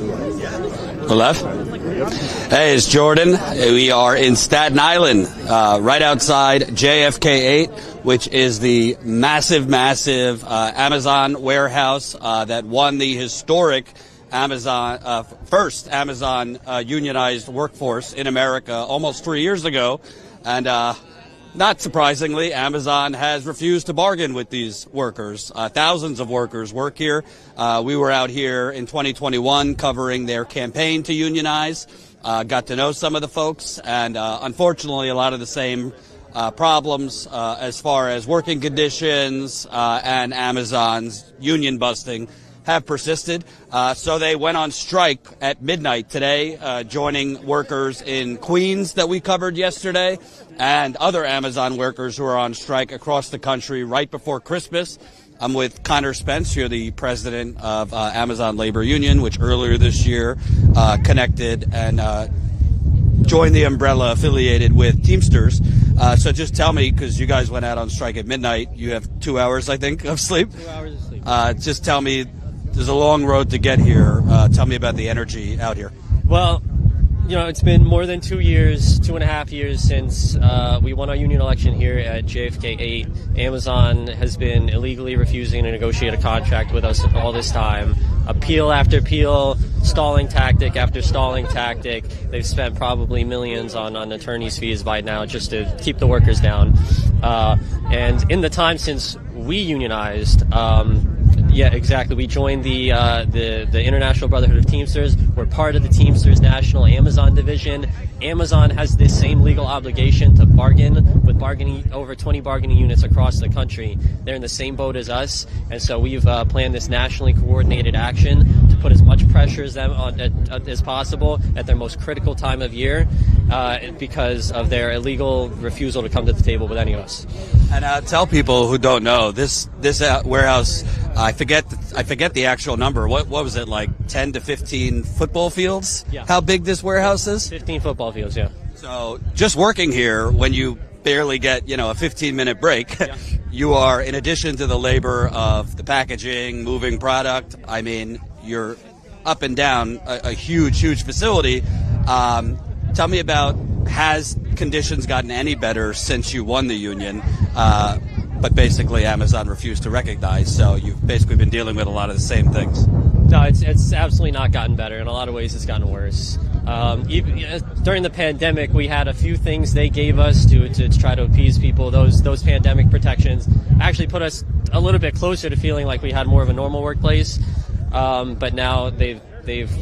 The left? Hey, it's Jordan. We are in Staten Island, right outside JFK 8, which is the massive Amazon warehouse that won the historic first Amazon unionized workforce in America almost 3 years ago. And not surprisingly, Amazon has refused to bargain with these workers. Thousands of workers work here. We were out here in 2021 covering their campaign to unionize. Got to know some of the folks, and unfortunately, a lot of the same problems as far as working conditions and Amazon's union busting have persisted. So they went on strike at midnight today, joining workers in Queens that we covered yesterday and other Amazon workers who are on strike across the country right before Christmas. I'm with Connor Spence, you're the president of Amazon Labor Union, which earlier this year connected and joined the umbrella affiliated with Teamsters. So just tell me, because you guys went out on strike at midnight, you have 2 hours, I think, of sleep. 2 hours of sleep. Just tell me, there's a long road to get here. Tell me about the energy out here. Well, you know, it's been more than 2 years, 2.5 years since we won our union election here at JFK 8. Amazon has been illegally refusing to negotiate a contract with us all this time. Appeal after appeal, stalling tactic after stalling tactic. They've spent probably millions on attorney's fees by now just to keep the workers down. And in the time since we unionized, yeah, exactly. We joined the International Brotherhood of Teamsters. We're part of the Teamsters National Amazon division. Amazon has this same legal obligation to bargain with over 20 bargaining units across the country. They're in the same boat as us, and so we've planned this nationally coordinated action to put as much pressure as them on as possible at their most critical time of year because of their illegal refusal to come to the table with any of us. And tell people who don't know, this warehouse, I forget the actual number. What was it, like 10 to 15 football fields? Yeah. How big this warehouse is? 15 football fields, yeah. So just working here, when you barely get, a 15-minute break, yeah. You are, in addition to the labor of the packaging, moving product, I mean, you're up and down a huge facility. Tell me about, has conditions gotten any better since you won the union? But basically Amazon refused to recognize, so you've basically been dealing with a lot of the same things. No, it's absolutely not gotten better. In a lot of ways, it's gotten worse. Even during the pandemic, we had a few things they gave us to try to appease people. Those pandemic protections actually put us a little bit closer to feeling like we had more of a normal workplace. But now they've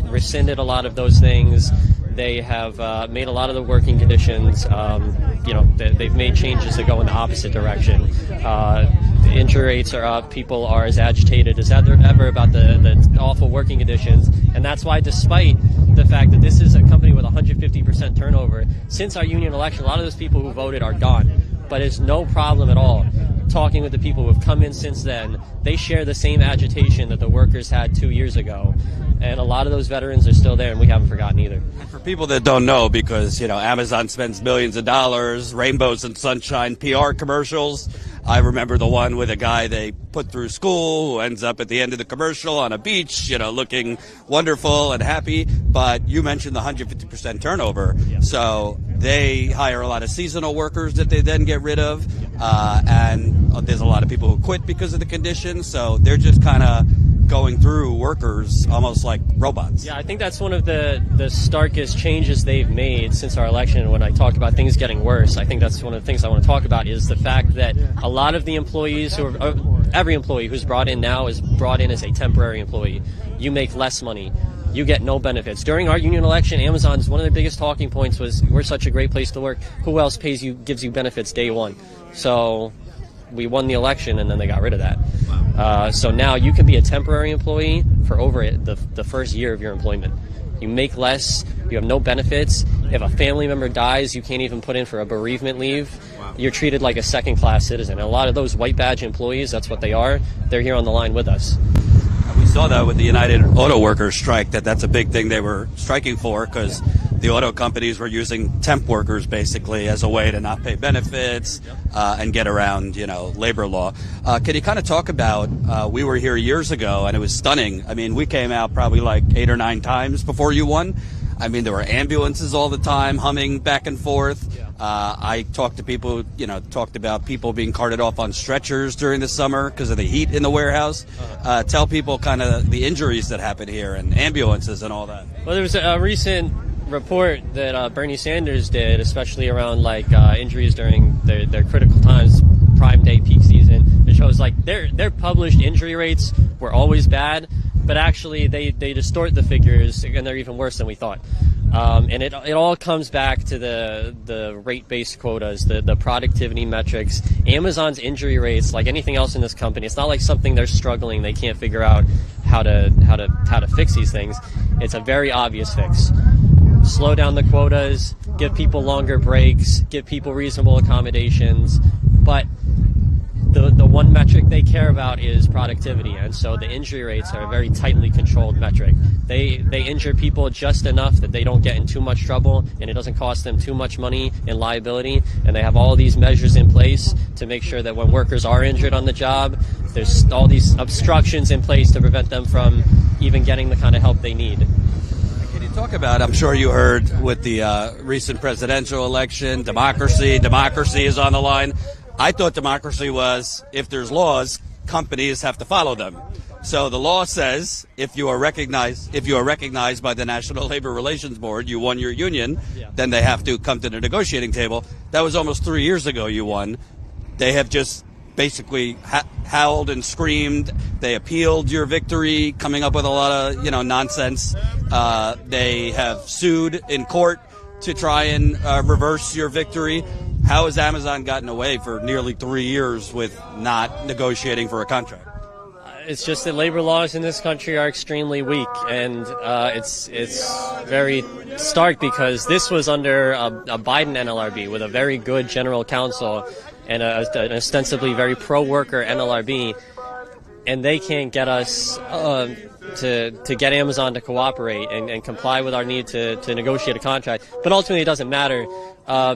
rescinded a lot of those things. They have made a lot of the working conditions, they've made changes that go in the opposite direction. The injury rates are up. People are as agitated as ever about the awful working conditions. And that's why, despite the fact that this is a company with 150% turnover, since our union election, a lot of those people who voted are gone. But it's no problem at all. Talking with the people who have come in since then, they share the same agitation that the workers had 2 years ago. And a lot of those veterans are still there, and we haven't forgotten either. And for people that don't know, because, Amazon spends millions of dollars, rainbows and sunshine PR commercials. I remember the one with a guy they put through school who ends up at the end of the commercial on a beach, looking wonderful and happy. But you mentioned the 150% turnover. Yeah. So they hire a lot of seasonal workers that they then get rid of. And there's a lot of people who quit because of the conditions. So they're just kind of going through workers almost like robots. Yeah, I think that's one of the starkest changes they've made since our election. When I talk about things getting worse, I think that's one of the things I want to talk about is the fact that a lot of the employees every employee who's brought in now is brought in as a temporary employee. You make less money. You get no benefits. During our union election, Amazon's one of their biggest talking points was, we're such a great place to work. Who else gives you benefits day one? So we won the election, and then they got rid of that. So now you can be a temporary employee for over the first year of your employment. You make less, you have no benefits. If a family member dies, you can't even put in for a bereavement leave. Wow. You're treated like a second-class citizen. And a lot of those white badge employees, that's what they are. They're here on the line with us. We saw that with the United Auto Workers strike, that's a big thing they were striking for, because the auto companies were using temp workers basically as a way to not pay benefits and get around, labor law. Can you kind of talk about, we were here years ago and it was stunning. I mean, we came out probably like 8 or 9 times before you won. I mean, there were ambulances all the time humming back and forth. I talked to people, talked about people being carted off on stretchers during the summer because of the heat in the warehouse. Tell people kind of the injuries that happen here and ambulances and all that. Well, there was a recent report that Bernie Sanders did, especially around injuries during their critical times, prime day peak season. It shows their published injury rates were always bad, but actually they distort the figures and they're even worse than we thought. And it all comes back to the rate-based quotas, the productivity metrics. Amazon's injury rates, like anything else in this company, it's not like something they're struggling, they can't figure out how to fix these things. It's a very obvious fix. Slow down the quotas, give people longer breaks, give people reasonable accommodations, but the one metric they care about is productivity, and so the injury rates are a very tightly controlled metric. They injure people just enough that they don't get in too much trouble and it doesn't cost them too much money in liability, and they have all these measures in place to make sure that when workers are injured on the job, there's all these obstructions in place to prevent them from even getting the kind of help they need. Can you talk about, I'm sure you heard with the recent presidential election, democracy is on the line. I thought democracy was, if there's laws, companies have to follow them. So the law says if you are recognized by the National Labor Relations Board, you won your union, then they have to come to the negotiating table. That was almost 3 years ago you won. They have just basically howled and screamed. They appealed your victory, coming up with a lot of nonsense. They have sued in court to try and reverse your victory. How has Amazon gotten away for nearly 3 years with not negotiating for a contract? It's just that labor laws in this country are extremely weak, and it's very stark because this was under a Biden NLRB with a very good general counsel and an ostensibly very pro-worker NLRB, and they can't get us to get Amazon to cooperate and comply with our need to negotiate a contract. But ultimately it doesn't matter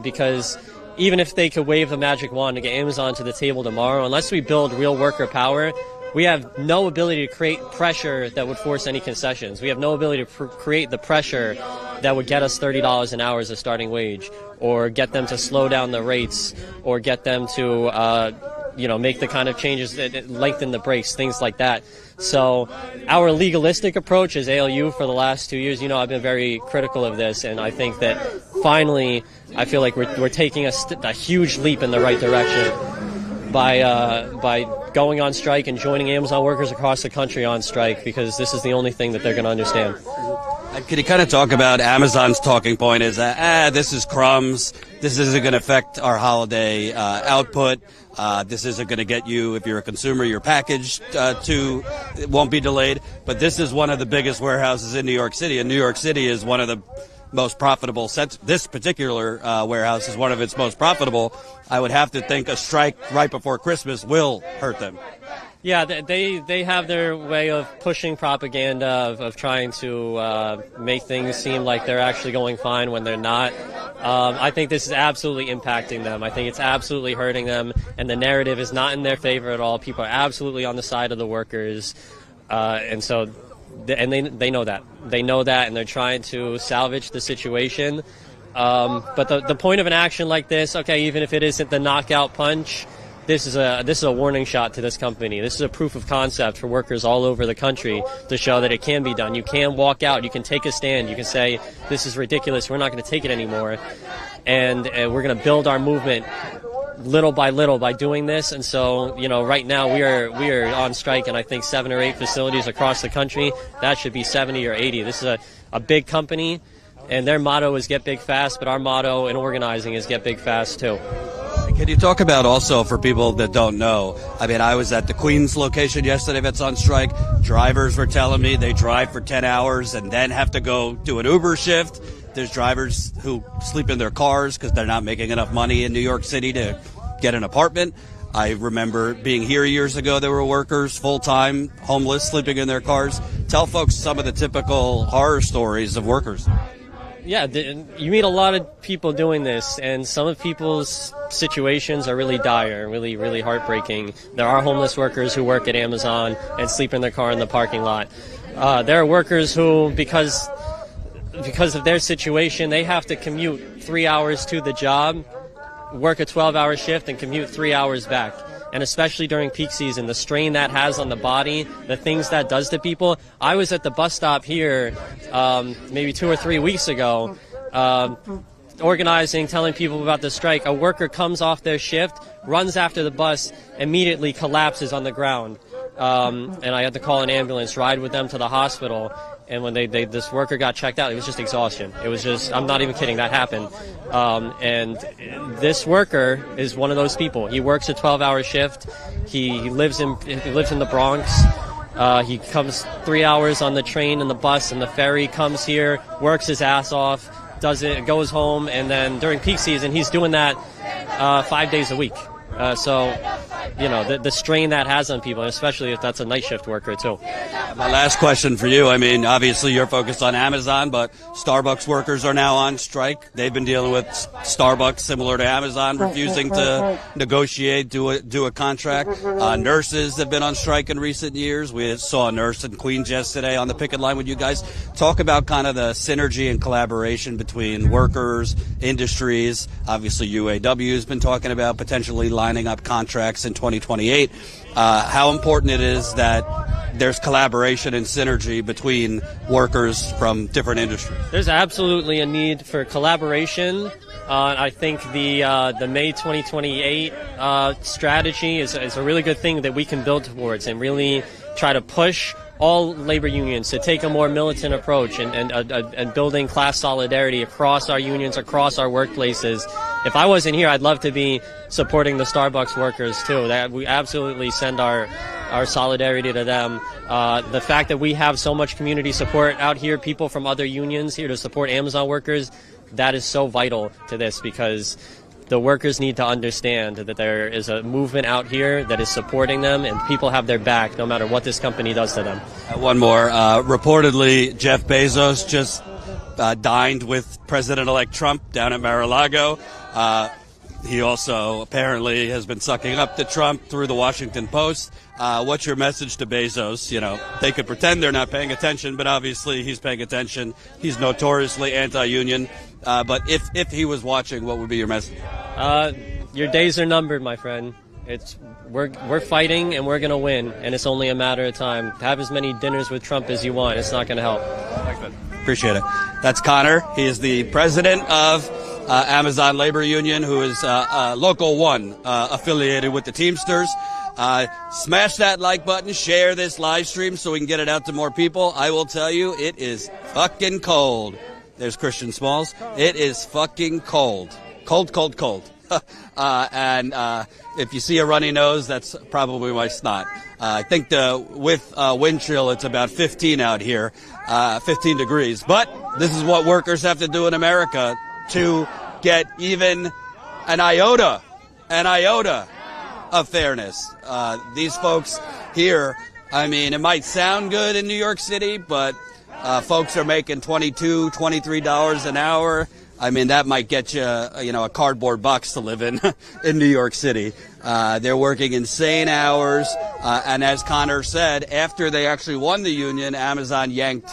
because even if they could wave the magic wand to get Amazon to the table tomorrow, unless we build real worker power, we have no ability to create pressure that would force any concessions. We have no ability to create the pressure that would get us $30 an hour as a starting wage, or get them to slow down the rates, or get them to make the kind of changes that lengthen the breaks, things like that. So our legalistic approach as ALU for the last 2 years, I've been very critical of this, and I think that finally I feel like we're taking a huge leap in the right direction by going on strike and joining Amazon workers across the country on strike, because this is the only thing that they're going to understand. Can you kind of talk about Amazon's talking point is this is crumbs, this isn't going to affect our holiday output, this isn't going to get you, if you're a consumer, your package it won't be delayed, but this is one of the biggest warehouses in New York City, and New York City is one of the most profitable sets. This particular warehouse is one of its most profitable. I would have to think a strike right before Christmas will hurt them. Yeah, they have their way of pushing propaganda, of trying to make things seem like they're actually going fine when they're not. I think this is absolutely impacting them. I think it's absolutely hurting them, and the narrative is not in their favor at all. People are absolutely on the side of the workers, and they know that. They know that, and they're trying to salvage the situation. But the point of an action like this, okay, even if it isn't the knockout punch, this is a warning shot to this company. This is a proof of concept for workers all over the country to show that it can be done. You can walk out. You can take a stand. You can say, this is ridiculous. We're not going to take it anymore. And we're going to build our movement little by little by doing this. And so, right now we are on strike in, I think, 7 or 8 facilities across the country. That should be 70 or 80. This is a big company, and their motto is get big fast, but our motto in organizing is get big fast too. Can you talk about also, for people that don't know, I mean, I was at the Queens location yesterday that's on strike. Drivers were telling me they drive for 10 hours and then have to go do an Uber shift. There's drivers who sleep in their cars because they're not making enough money in New York City to get an apartment. I remember being here years ago, there were workers, full-time, homeless, sleeping in their cars. Tell folks some of the typical horror stories of workers. Yeah, you meet a lot of people doing this, and some of people's situations are really dire, really, really heartbreaking. There are homeless workers who work at Amazon and sleep in their car in the parking lot. There are workers who, because of their situation, they have to commute 3 hours to the job, work a 12-hour shift, and commute 3 hours back. And especially during peak season, the strain that has on the body, the things that does to people. I was at the bus stop here maybe 2 or 3 weeks ago, organizing, telling people about the strike. A worker comes off their shift, runs after the bus, immediately collapses on the ground. And I had to call an ambulance, ride with them to the hospital. And when this worker got checked out, it was just exhaustion. It was just, I'm not even kidding, that happened. And this worker is one of those people. He works a 12-hour shift. He lives in the Bronx. He comes 3 hours on the train and the bus and the ferry, comes here, works his ass off, does it, goes home, and then during peak season, he's doing that 5 days a week. So, you know, the strain that has on people, especially if that's a night shift worker, too. My last question for you, I mean, obviously you're focused on Amazon, but Starbucks workers are now on strike. They've been dealing with Starbucks, similar to Amazon, refusing to negotiate, do a contract. Nurses have been on strike in recent years. We saw a nurse in Queens yesterday on the picket line with you guys. Talk about kind of the synergy and collaboration between workers, industries. Obviously, UAW has been talking about potentially lining up contracts in 2028. How important it is that there's collaboration and synergy between workers from different industries. There's absolutely a need for collaboration. I think the May 2028 strategy is a really good thing that we can build towards and really try to push all labor unions to take a more militant approach and building class solidarity across our unions, across our workplaces. If I wasn't here, I'd love to be supporting the Starbucks workers too. That we absolutely send our solidarity to them. The fact that we have so much community support out here, people from other unions here to support Amazon workers, that is so vital to this, because the workers need to understand that there is a movement out here that is supporting them, and people have their back no matter what this company does to them. One more. Reportedly, Jeff Bezos just dined with President-elect Trump down at Mar-a-Lago. He also apparently has been sucking up to Trump through the Washington Post. What's your message to Bezos? You know, they could pretend they're not paying attention, but obviously he's paying attention. He's notoriously anti-union. But if he was watching, what would be your message? Your days are numbered, my friend. We're fighting and we're going to win, and it's only a matter of time. Have as many dinners with Trump as you want. It's not going to help. Thanks, man. Appreciate it. That's Connor. He is the president of Amazon Labor Union, who is Local 1 affiliated with the Teamsters. Smash that like button, share this live stream so we can get it out to more people. I will tell you, it is fucking cold. There's Christian Smalls. It is fucking cold. Cold, cold, cold. And if you see a runny nose, that's probably my snot. I think with wind chill, it's about 15 out here, 15 degrees. But this is what workers have to do in America to get even an iota of fairness. These folks here, I mean, it might sound good in New York City, but folks are making $22, $23 an hour. I mean, that might get you, a cardboard box to live in in New York City. They're working insane hours. And as Connor said, after they actually won the union, Amazon yanked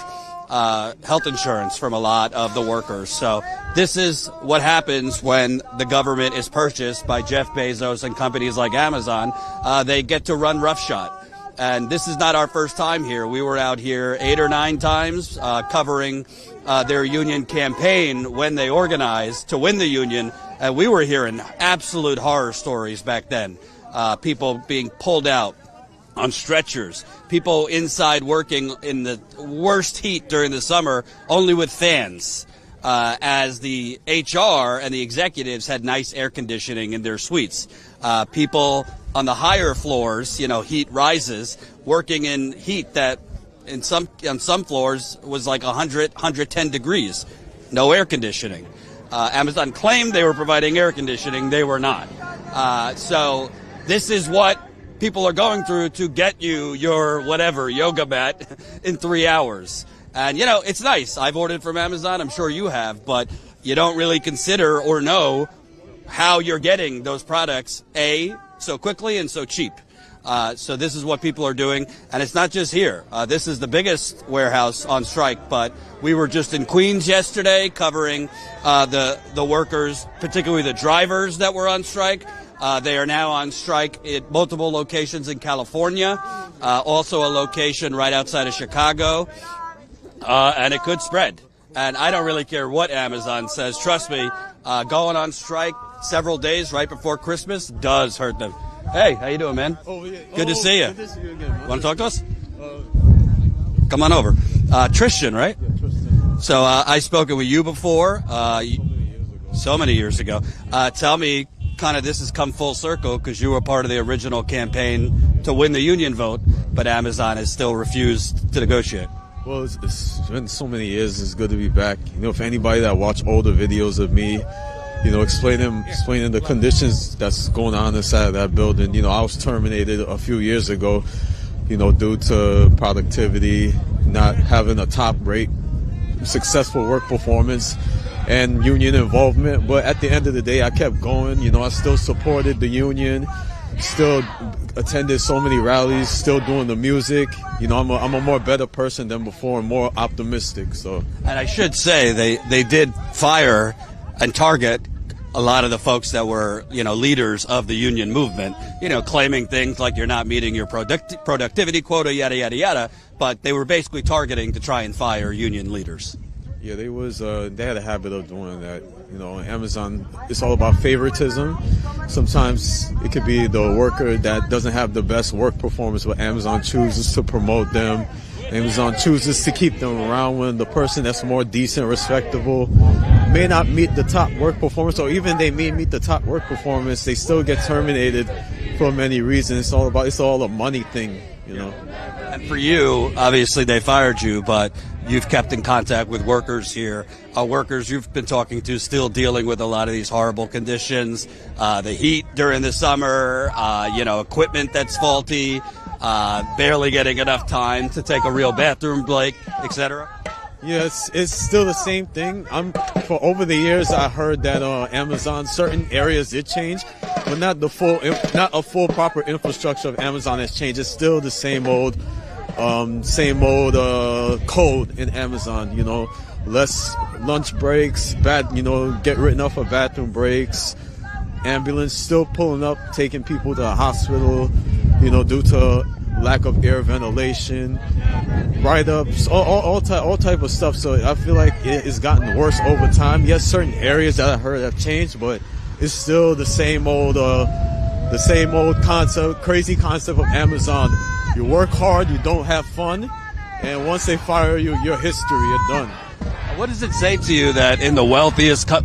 health insurance from a lot of the workers. So this is what happens when the government is purchased by Jeff Bezos and companies like Amazon. They get to run roughshod. And this is not our first time here. We were out here 8 or 9 times covering their union campaign when they organized to win the union. And we were hearing absolute horror stories back then. People being pulled out on stretchers, people inside working in the worst heat during the summer, only with fans, as the HR and the executives had nice air conditioning in their suites. People on the higher floors, heat rises, working in heat that on some floors was like 100, 110 degrees, no air conditioning. Amazon claimed they were providing air conditioning. They were not. So this is what people are going through to get you your whatever yoga mat in 3 hours. And, you know, it's nice. I've ordered from Amazon. I'm sure you have. But you don't really consider or know how you're getting those products, A, so quickly and so cheap. So this is what people are doing. And it's not just here. This is the biggest warehouse on strike. But we were just in Queens yesterday covering the workers, particularly the drivers that were on strike. They are now on strike at multiple locations in California, also a location right outside of Chicago. And it could spread. And I don't really care what Amazon says. Trust me, going on strike several days right before Christmas does hurt them. Hey, how you doing, man? Oh, yeah. Good to see you. Good to see you again. Want to talk to us? Come on over. Tristan, right? Yeah, Tristan. So I spoken with you before. So many years ago. Tell me, kind of, this has come full circle because you were part of the original campaign to win the union vote, but Amazon has still refused to negotiate. Well, it's been so many years. It's good to be back. You know, for anybody that watched older videos of me, you know, explaining the conditions that's going on inside of that building. You know, I was terminated a few years ago, you know, due to productivity, not having a top rate, successful work performance, and union involvement. But at the end of the day, I kept going. You know, I still supported the union, still attended so many rallies, still doing the music. You know, I'm a more better person than before and more optimistic. So, and I should say they did fire and target a lot of the folks that were, you know, leaders of the union movement, you know, claiming things like you're not meeting your productivity quota, yada, yada, yada. But they were basically targeting to try and fire union leaders. Yeah, they had a habit of doing that. You know, Amazon, it's all about favoritism. Sometimes it could be the worker that doesn't have the best work performance, but Amazon chooses to promote them. Amazon chooses to keep them around when the person that's more decent, respectable, may not meet the top work performance, or even they may meet the top work performance, they still get terminated for many reasons. It's all a money thing, you know. And for you, obviously they fired you, but you've kept in contact with workers here. Workers you've been talking to still dealing with a lot of these horrible conditions, the heat during the summer, you know, equipment that's faulty, barely getting enough time to take a real bathroom break, etc. Yeah, it's still the same thing. For over the years, I heard that Amazon, certain areas did change, but not a full proper infrastructure of Amazon has changed. It's still the same old code in Amazon. You know, less lunch breaks, get written up for bathroom breaks. Ambulance still pulling up, taking people to the hospital, you know, due to lack of air ventilation, write-ups, all type of stuff. So I feel like it's gotten worse over time. Yes, certain areas that I heard have changed, but it's still the same old concept, crazy concept of Amazon. You work hard, you don't have fun, and once they fire you, you're history, you're done. What does it say to you that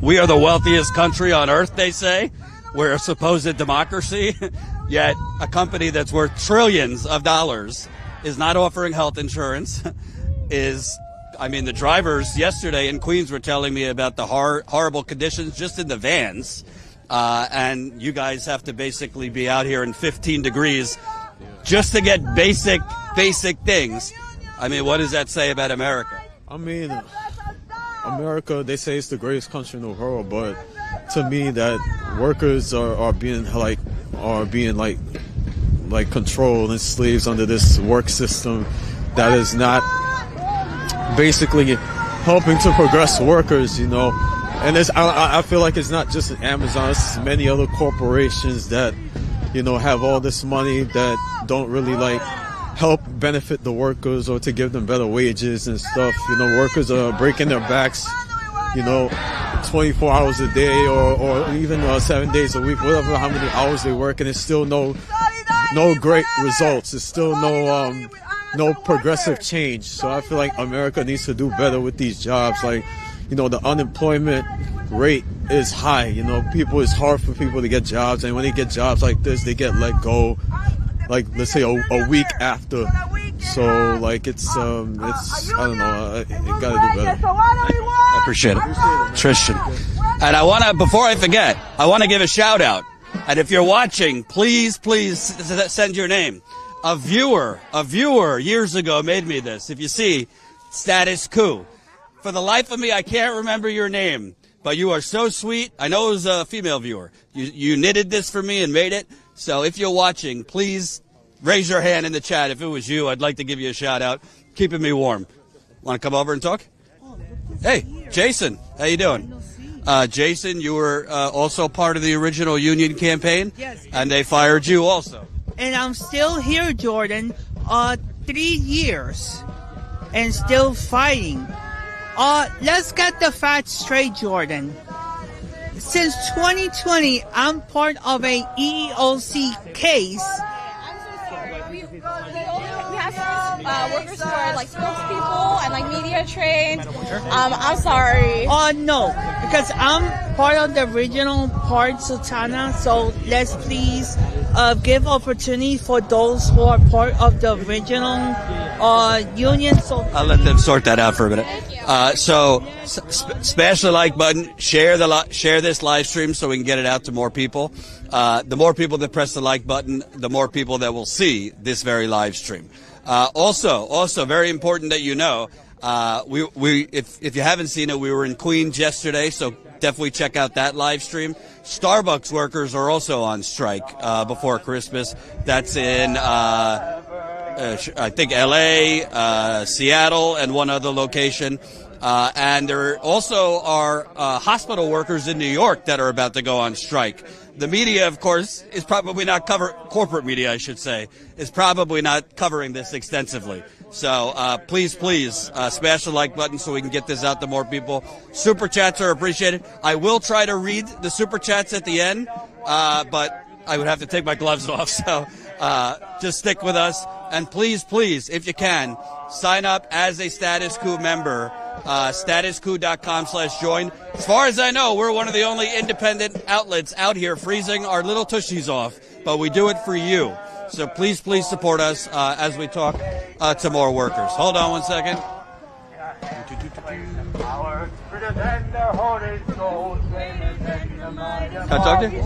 we are the wealthiest country on earth, they say? We're a supposed democracy, yet a company that's worth trillions of dollars is not offering health insurance. The drivers yesterday in Queens were telling me about the horrible conditions just in the vans. And you guys have to basically be out here in 15 degrees just to get basic things. I mean, what does that say about America? I mean, America, they say it's the greatest country in the world, but to me, that workers are being controlled and slaves under this work system that is not basically helping to progress workers, you know. And I feel like it's not just Amazon, it's many other corporations that, you know, have all this money that don't really help benefit the workers or to give them better wages and stuff. You know, workers are breaking their backs, you know, 24 hours a day or even 7 days a week, whatever, how many hours they work, and it's still no great results. It's still no progressive change. So I feel like America needs to do better with these jobs. Like, you know, the unemployment rate is high. You know, it's hard for people to get jobs, and when they get jobs like this, they get let go, like, let's say a week after. So, like, it's I don't know, you gotta do better. I appreciate it. Tristan. And before I forget, I want to give a shout out. And if you're watching, please send your name. A viewer years ago made me this. If you see, Status Coup. For the life of me, I can't remember your name, but you are so sweet. I know it was a female viewer. You knitted this for me and made it. So if you're watching, please raise your hand in the chat. If it was you, I'd like to give you a shout out. Keeping me warm. Want to come over and talk? Hey, Jason, how you doing? Jason, you were also part of the original union campaign. Yes. And they fired you also. And I'm still here, Jordan, 3 years and still fighting. Let's get the facts straight, Jordan. Since 2020, I'm part of a EEOC case. Workers who are like spokespeople and like media trained. I'm sorry. No, because I'm part of the original part Sultana, so let's please give opportunity for those who are part of the original union. So I'll let them sort that out for a minute. Smash the like button, share this live stream so we can get it out to more people. The more people that press the like button, the more people that will see this very live stream. Also very important that you know, if you haven't seen it, we were in Queens yesterday, so definitely check out that live stream. Starbucks workers are also on strike before Christmas. That's in I think LA, Seattle, and one other location. And there also are hospital workers in New York that are about to go on strike. The media, of course, is probably not corporate media, I should say, is probably not covering this extensively. So please, smash the like button so we can get this out to more people. Super chats are appreciated. I will try to read the super chats at the end, but I would have to take my gloves off. So just stick with us. And please, if you can, sign up as a Status Coup member. StatusCoup.com/join. As far as I know, we're one of the only independent outlets out here freezing our little tushies off, but we do it for you. So please support us as we talk to more workers. Hold on one second. Can I talk to you?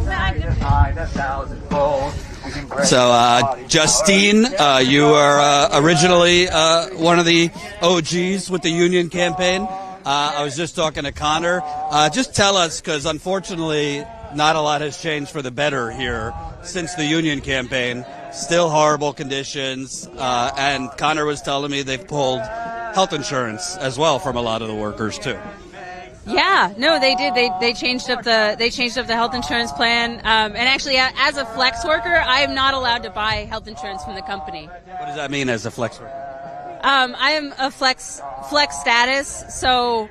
So, Justine, you are originally one of the OGs with the union campaign. I was just talking to Connor. Just tell us, because unfortunately not a lot has changed for the better here since the union campaign. Still horrible conditions, and Connor was telling me they've pulled health insurance as well from a lot of the workers too. Yeah, no, they did. They changed up the health insurance plan. And actually, as a flex worker, I am not allowed to buy health insurance from the company. What does that mean as a flex worker? I am a flex status, so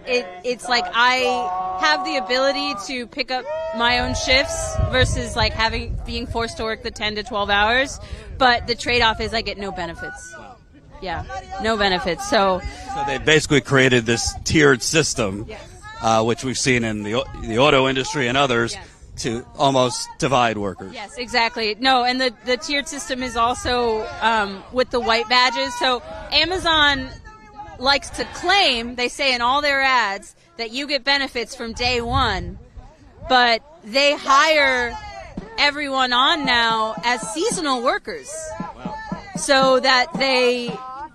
it's like I have the ability to pick up my own shifts versus like being forced to work the 10 to 12 hours. But the trade-off is I get no benefits. Yeah, no benefits. So they basically created this tiered system, yes. Which we've seen in the auto industry and others, yes. to almost divide workers. Yes, exactly. No, and the tiered system is also with the white badges. So Amazon likes to claim, they say in all their ads, that you get benefits from day one, but they hire everyone on now as seasonal workers. Wow. So that they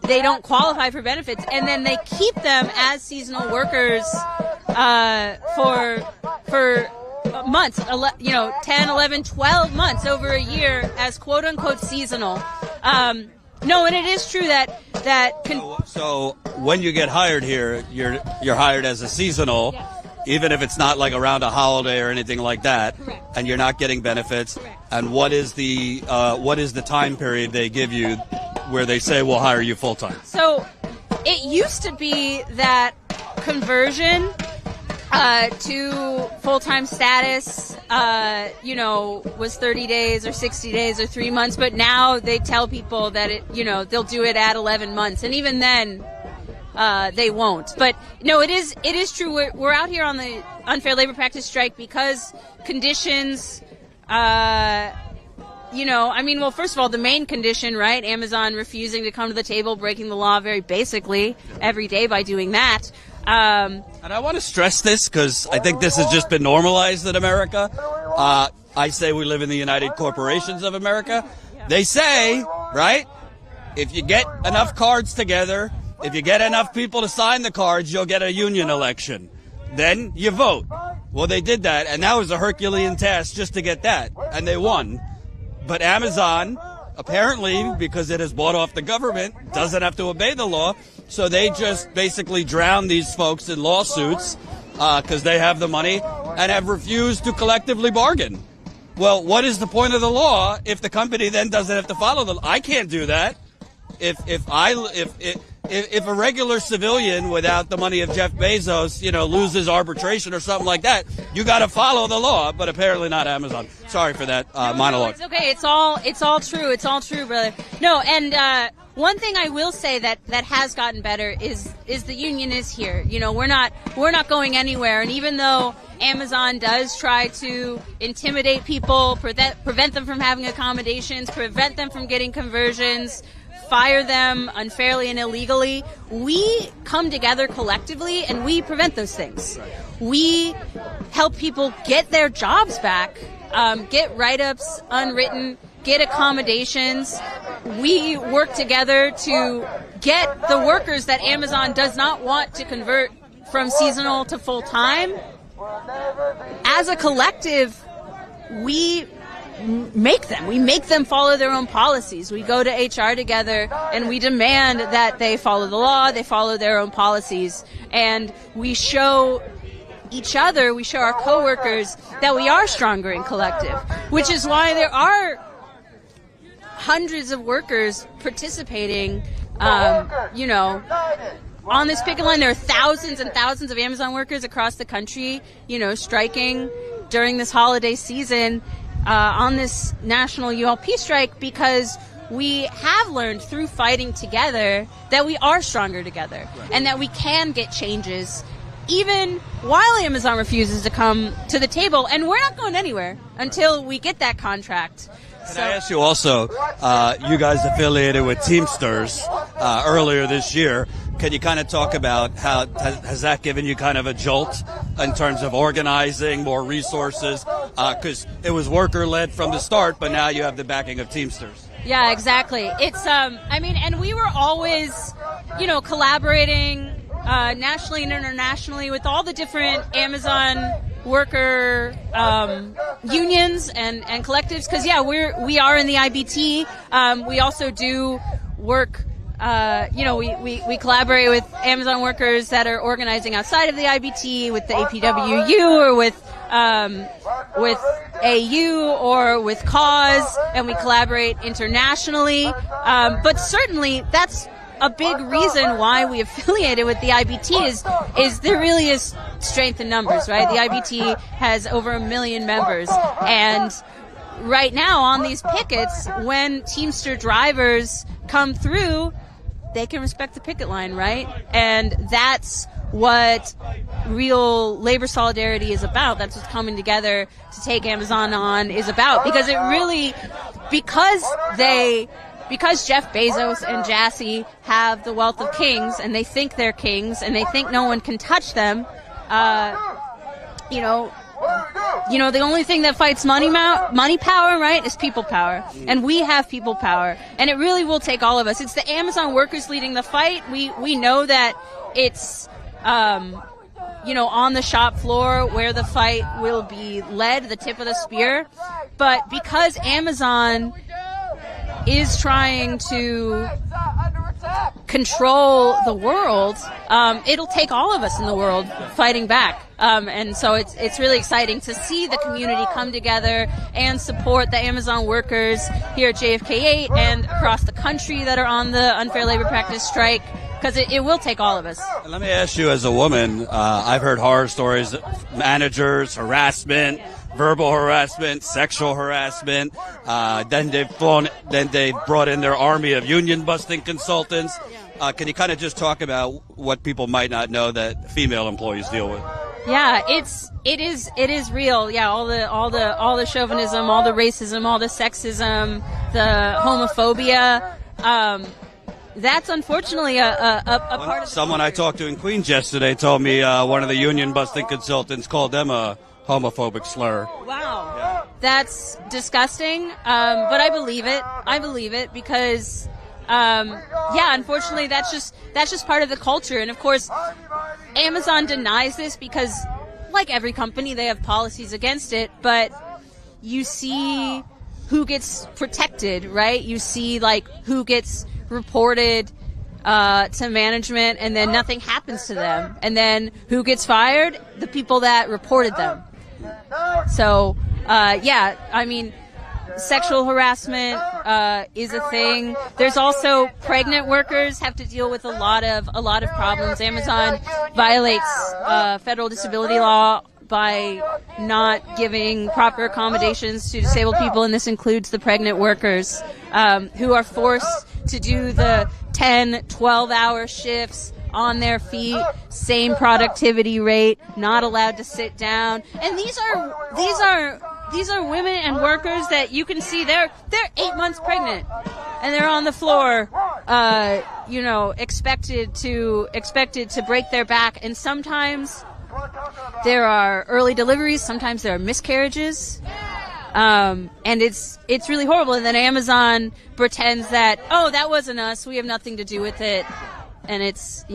don't qualify for benefits, and then they keep them as seasonal workers for months, 10, 11, 12 months, over a year as quote unquote seasonal. No, and it is true So when you get hired here, you're hired as a seasonal. Yes. Even if it's not like around a holiday or anything like that. Correct. And you're not getting benefits. Correct. And what is the time period they give you where they say we'll hire you full time? So it used to be that conversion to full-time status, was 30 days or 60 days or 3 months. But now they tell people that they'll do it at 11 months, and even then. They won't. But no, it is true. We're out here on the unfair labor practice strike because conditions, first of all, the main condition, right? Amazon refusing to come to the table, breaking the law very basically every day by doing that. And I want to stress this because I think this has just been normalized in America. I say we live in the United Corporations of America. They say, right? if you get enough cards together, if you get enough people to sign the cards, you'll get a union election. Then you vote. Well, they did that, and that was a Herculean task just to get that, and they won. But Amazon, apparently, because it has bought off the government, doesn't have to obey the law, so they just basically drown these folks in lawsuits because they have the money and have refused to collectively bargain. Well, what is the point of the law if the company then doesn't have to follow the law? I can't do that. If a regular civilian without the money of Jeff Bezos, loses arbitration or something like that, you got to follow the law, but apparently not Amazon. Sorry for that monologue. It's okay. It's all true. It's all true, brother. No, and one thing I will say that has gotten better is the union is here. We're not going anywhere, and even though Amazon does try to intimidate people, prevent them from having accommodations, prevent them from getting conversions, fire them unfairly and illegally, we come together collectively and we prevent those things. We help people get their jobs back, get write-ups unwritten, get accommodations. We work together to get the workers that Amazon does not want to convert from seasonal to full-time. As a collective, we make them follow their own policies. We go to HR together and we demand that they follow the law, they follow their own policies, and we show each other, we show our coworkers that we are stronger in collective, which is why there are hundreds of workers participating, on this picket line. There are thousands and thousands of Amazon workers across the country, striking during this holiday season, on this national ULP strike, because we have learned through fighting together that we are stronger together and that we can get changes even while Amazon refuses to come to the table. And we're not going anywhere until we get that contract. Can I ask you also, you guys affiliated with Teamsters earlier this year. Can you kind of talk about how has that given you kind of a jolt in terms of organizing, more resources? Because it was worker-led from the start, but now you have the backing of Teamsters. Yeah, exactly. It's, and we were always, collaborating nationally and internationally with all the different Amazon worker unions and collectives. Because, we are in the IBT. We also do work. We collaborate with Amazon workers that are organizing outside of the IBT, with the APWU or with AU or with Cause, and we collaborate internationally. But certainly that's a big reason why we affiliated with the IBT is there really is strength in numbers, right? The IBT has over 1 million members, and right now on these pickets, when Teamster drivers come through, they can respect the picket line, right? And that's what real labor solidarity is about. That's what coming together to take Amazon on is about. Because it really, because Jeff Bezos and Jassy have the wealth of kings, and they think they're kings, and they think no one can touch them, the only thing that fights money power, right, is people power. And we have people power. And it really will take all of us. It's the Amazon workers leading the fight. We know that it's, on the shop floor where the fight will be led, the tip of the spear. But because Amazon is trying to control the world, it'll take all of us in the world fighting back. And so it's really exciting to see the community come together and support the Amazon workers here at JFK 8 and across the country that are on the unfair labor practice strike, because it will take all of us. Let me ask you, as a woman, I've heard horror stories, managers, harassment, verbal harassment, sexual harassment. Then they brought in their army of union busting consultants. Can you kind of just talk about what people might not know that female employees deal with? Yeah, it is real. Yeah, all the chauvinism, all the racism, all the sexism, the homophobia. That's unfortunately a part of someone I talked to in Queens yesterday told me one of the union busting consultants called them a homophobic slur. Wow. Yeah. That's disgusting. But I believe it. I believe it because yeah, unfortunately, that's just part of the culture. And of course, Amazon denies this because, like every company, they have policies against it. But you see who gets protected, right? You see like who gets reported to management, and then nothing happens to them. And then who gets fired? The people that reported them. So, yeah, I mean, sexual harassment is a thing. There's also pregnant workers have to deal with a lot of problems. Amazon violates federal disability law by not giving proper accommodations to disabled people, and this includes the pregnant workers who are forced to do the 10, 12-hour shifts on their feet, same productivity rate, not allowed to sit down. And these are women and workers that you can see they're 8 months pregnant, and they're on the floor, expected to break their back. And sometimes there are early deliveries, sometimes there are miscarriages, and it's really horrible. And then Amazon pretends that, oh, that wasn't us, we have nothing to do with it. And it's.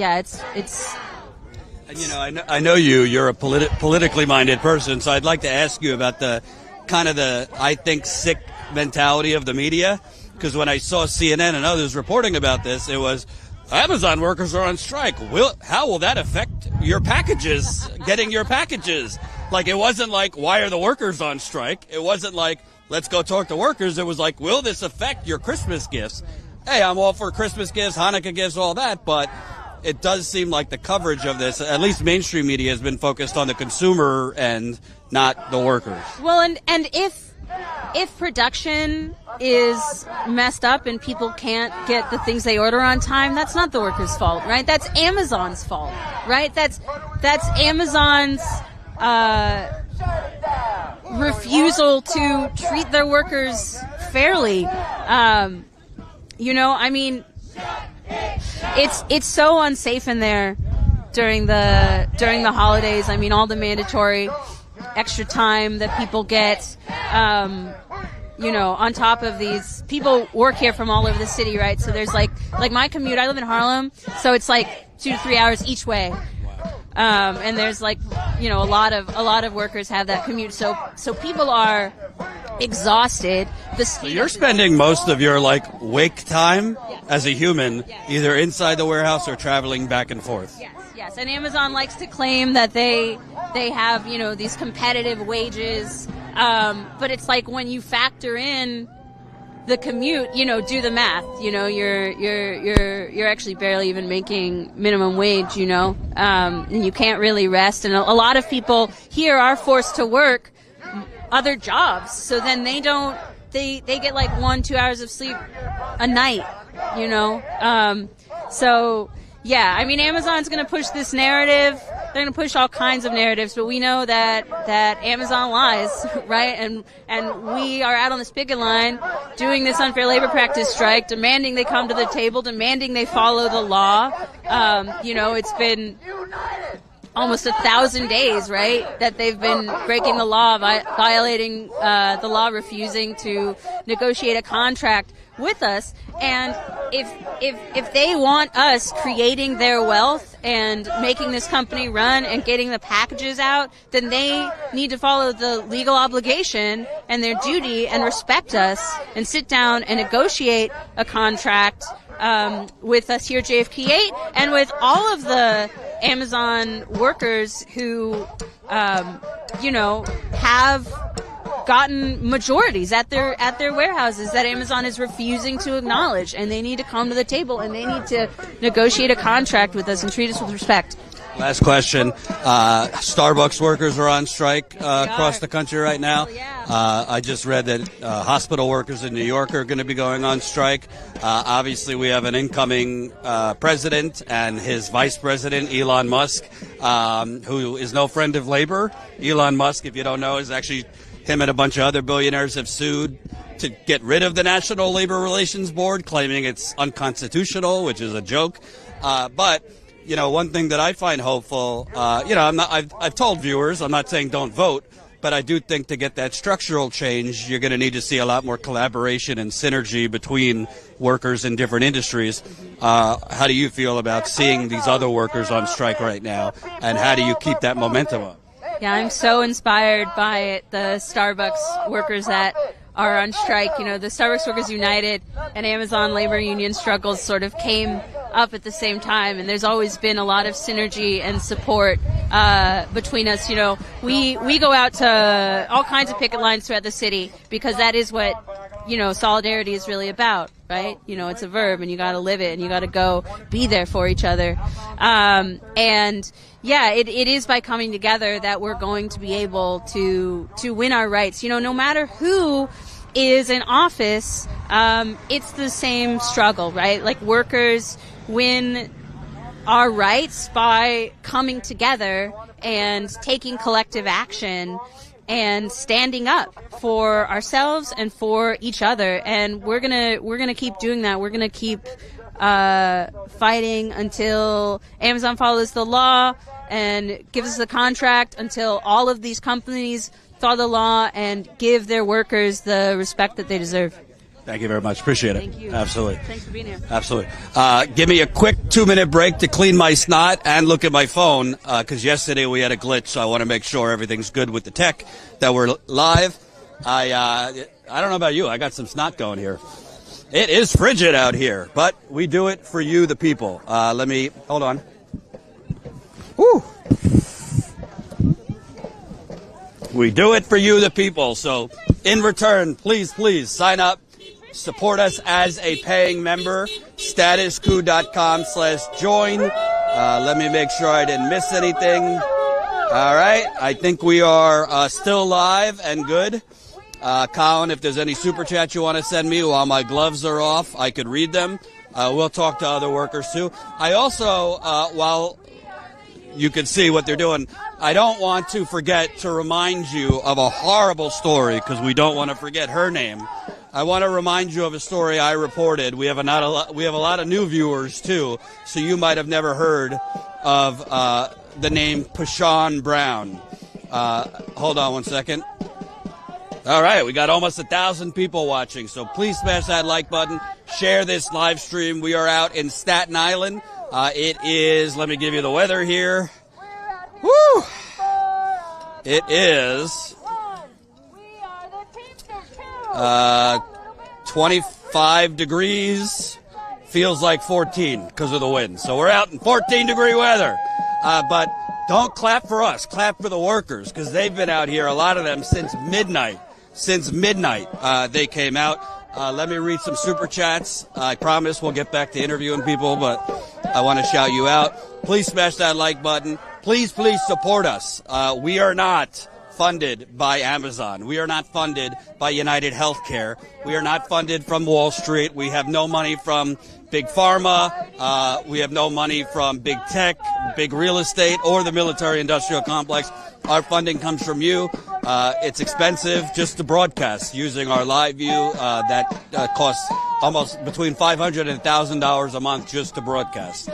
And, I know you're a politically minded person, so I'd like to ask you about the kind of I think, sick mentality of the media. Because when I saw CNN and others reporting about this, it was, Amazon workers are on strike. How will that affect your packages, getting your packages? Like, it wasn't like, why are the workers on strike? It wasn't like, let's go talk to workers. It was like, will this affect your Christmas gifts? Hey, I'm all for Christmas gifts, Hanukkah gifts, all that, but it does seem like the coverage of this, at least mainstream media, has been focused on the consumer and not the workers. Well, and if production is messed up and people can't get the things they order on time, that's not the workers' fault, right? That's Amazon's fault, right? That's Amazon's refusal to treat their workers fairly. I mean, it's so unsafe in there during the holidays. I mean, all the mandatory extra time that people get, on top of these, people work here from all over the city, right? So there's like my commute, I live in Harlem, so it's like 2 to 3 hours each way. And there's a lot of workers have that commute. So people are exhausted. So you're spending most of your wake time as a human, either inside the warehouse or traveling back and forth. Yes. And Amazon likes to claim that they have, these competitive wages. But it's like when you factor in the commute, do the math, you're actually barely even making minimum wage, and you can't really rest. And a lot of people here are forced to work other jobs. So then they get 1-2 hours of sleep a night, so yeah, I mean, Amazon's going to push this narrative. They're going to push all kinds of narratives, but we know that Amazon lies, right? And we are out on this picket line doing this unfair labor practice strike, demanding they come to the table, demanding they follow the law. It's been almost 1,000 days, right, that they've been breaking the law, violating the law, refusing to negotiate a contract with us. And if they want us creating their wealth and making this company run and getting the packages out, then they need to follow the legal obligation and their duty and respect us and sit down and negotiate a contract with us here at JFK8 and with all of the Amazon workers who, have gotten majorities at their warehouses that Amazon is refusing to acknowledge, and they need to come to the table and they need to negotiate a contract with us and treat us with respect. Last question. Starbucks workers are on strike across the country right now. I just read that hospital workers in New York are going to be going on strike. Obviously, we have an incoming president and his vice president, Elon Musk, who is no friend of labor. Elon Musk, if you don't know, is actually him and a bunch of other billionaires have sued to get rid of the National Labor Relations Board, claiming it's unconstitutional, which is a joke. But one thing that I find hopeful, I've told viewers, I'm not saying don't vote, but but I do think to get that structural change, you're going to need to see a lot more collaboration and synergy between workers in different industries. How do you feel about seeing these other workers on strike right now, and how do you keep that momentum up? Yeah, I'm so inspired by the Starbucks workers that are on strike. You know, the Starbucks Workers United and Amazon labor union struggles sort of came up at the same time, and there's always been a lot of synergy and support between us. You know, we go out to all kinds of picket lines throughout the city because that is what, you know, solidarity is really about, right? You know, it's a verb, and you got to live it, and you got to go be there for each other. And yeah, it is by coming together that we're going to be able to win our rights. You know, no matter who is in office, it's the same struggle, right? Like, workers win our rights by coming together and taking collective action and standing up for ourselves and for each other. And we're gonna keep doing that. We're gonna keep fighting until Amazon follows the law and gives us the contract, until all of these companies follow the law and give their workers the respect that they deserve. Thank you very much. Appreciate it. Thank you. Absolutely. Thanks for being here. Absolutely. Give me a quick 2-minute break to clean my snot and look at my phone, because yesterday we had a glitch, so I want to make sure everything's good with the tech, that we're live. I don't know about you. I got some snot going here. It is frigid out here, but we do it for you, the people. Let me, hold on. Woo! We do it for you, the people. So in return, please sign up. Support us as a paying member. StatusCoup.com/join. Let me make sure I didn't miss anything. All right. I think we are still live and good. Colin, if there's any super chats you want to send me while my gloves are off, I could read them. We'll talk to other workers too. I also, while you can see what they're doing, I don't want to forget to remind you of a horrible story, because we don't want to forget her name. I want to remind you of a story I reported. We have a lot of new viewers too, so you might have never heard of the name Pashawn Brown. Hold on one second. All right, we got almost 1,000 people watching, so please smash that like button. Share this live stream. We are out in Staten Island. It is, let me give you the weather here. Woo! It is 25 degrees. Feels like 14 because of the wind. So we're out in 14-degree weather. But don't clap for us. Clap for the workers, because they've been out here, a lot of them, since midnight. They came out. Let me read some super chats. I promise we'll get back to interviewing people, but I want to shout you out. Please smash that like button. Please support us. We are not funded by Amazon. We are not funded by United Healthcare. We are not funded from Wall Street. We have no money from Big Pharma. We have no money from Big Tech, Big Real Estate, or the military-industrial complex. Our funding comes from you. It's expensive just to broadcast using our live view. That costs almost between $500 and $1,000 a month just to broadcast,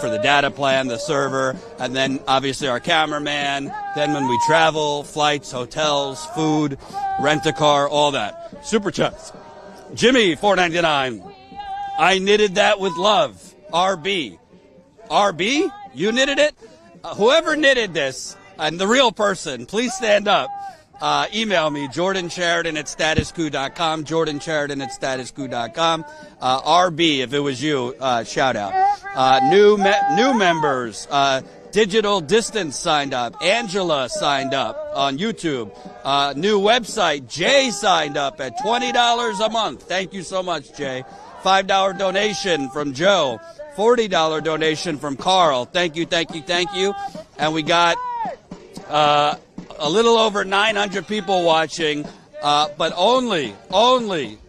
for the data plan, the server, and then obviously our cameraman. Then when we travel, flights, hotels, food, rent a car, all that. Super chats. Jimmy, $4.99. I knitted that with love. RB. RB? You knitted it? Whoever knitted this, and the real person, please stand up. Email me, jordansheridan@statuscoup.com, jordansheridan@statuscoup.com. RB, if it was you, shout out. New members, Digital Distance signed up. Angela signed up on YouTube. New website, Jay signed up at $20 a month. Thank you so much, Jay. $5 donation from Joe. $40 donation from Carl. Thank you. And we got a little over 900 people watching, but only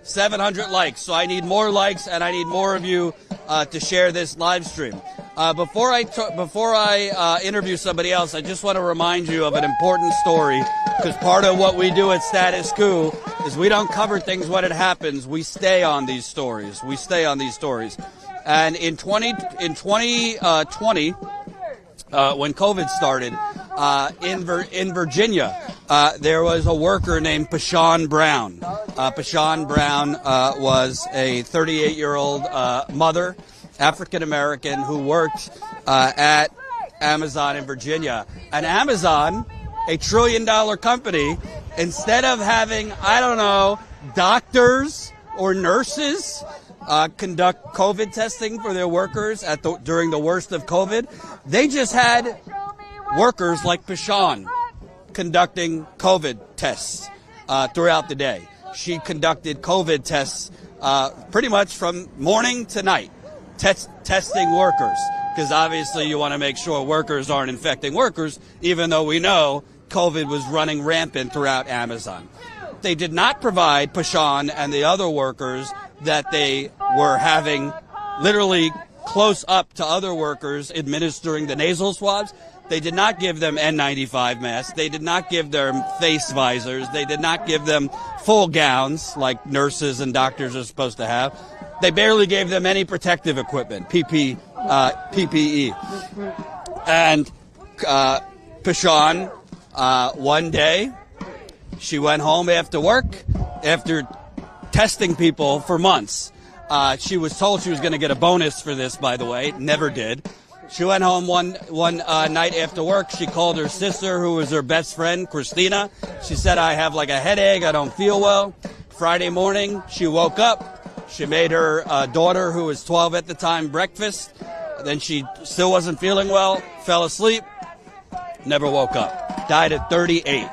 700 likes. So I need more likes, and I need more of you to share this live stream. Before I interview somebody else, I just want to remind you of an important story, because part of what we do at Status Coup is we don't cover things when it happens. We stay on these stories. And in 2020, when COVID started, in Virginia, there was a worker named Pashawn Brown. Pashawn Brown was a 38-year-old mother, African-American, who worked at Amazon in Virginia. And Amazon, a $1 trillion company, instead of having, I don't know, doctors or nurses conduct COVID testing for their workers during the worst of COVID, they just had workers like Pashawn conducting COVID tests throughout the day. She conducted COVID tests pretty much from morning to night, testing workers, because obviously you want to make sure workers aren't infecting workers, even though we know COVID was running rampant throughout Amazon. They did not provide Pashawn and the other workers that they were having literally close up to other workers administering the nasal swabs. They did not give them N95 masks. They did not give them face visors. They did not give them full gowns like nurses and doctors are supposed to have. They barely gave them any protective equipment, PPE. And Pashawn, one day, she went home after work, after testing people for months. She was told she was going to get a bonus for this, by the way. Never did. She went home one night after work. She called her sister, who was her best friend, Christina. She said, I have like a headache. I don't feel well. Friday morning, she woke up. She made her daughter, who was 12 at the time, breakfast. Then she still wasn't feeling well, fell asleep, never woke up. Died at 38.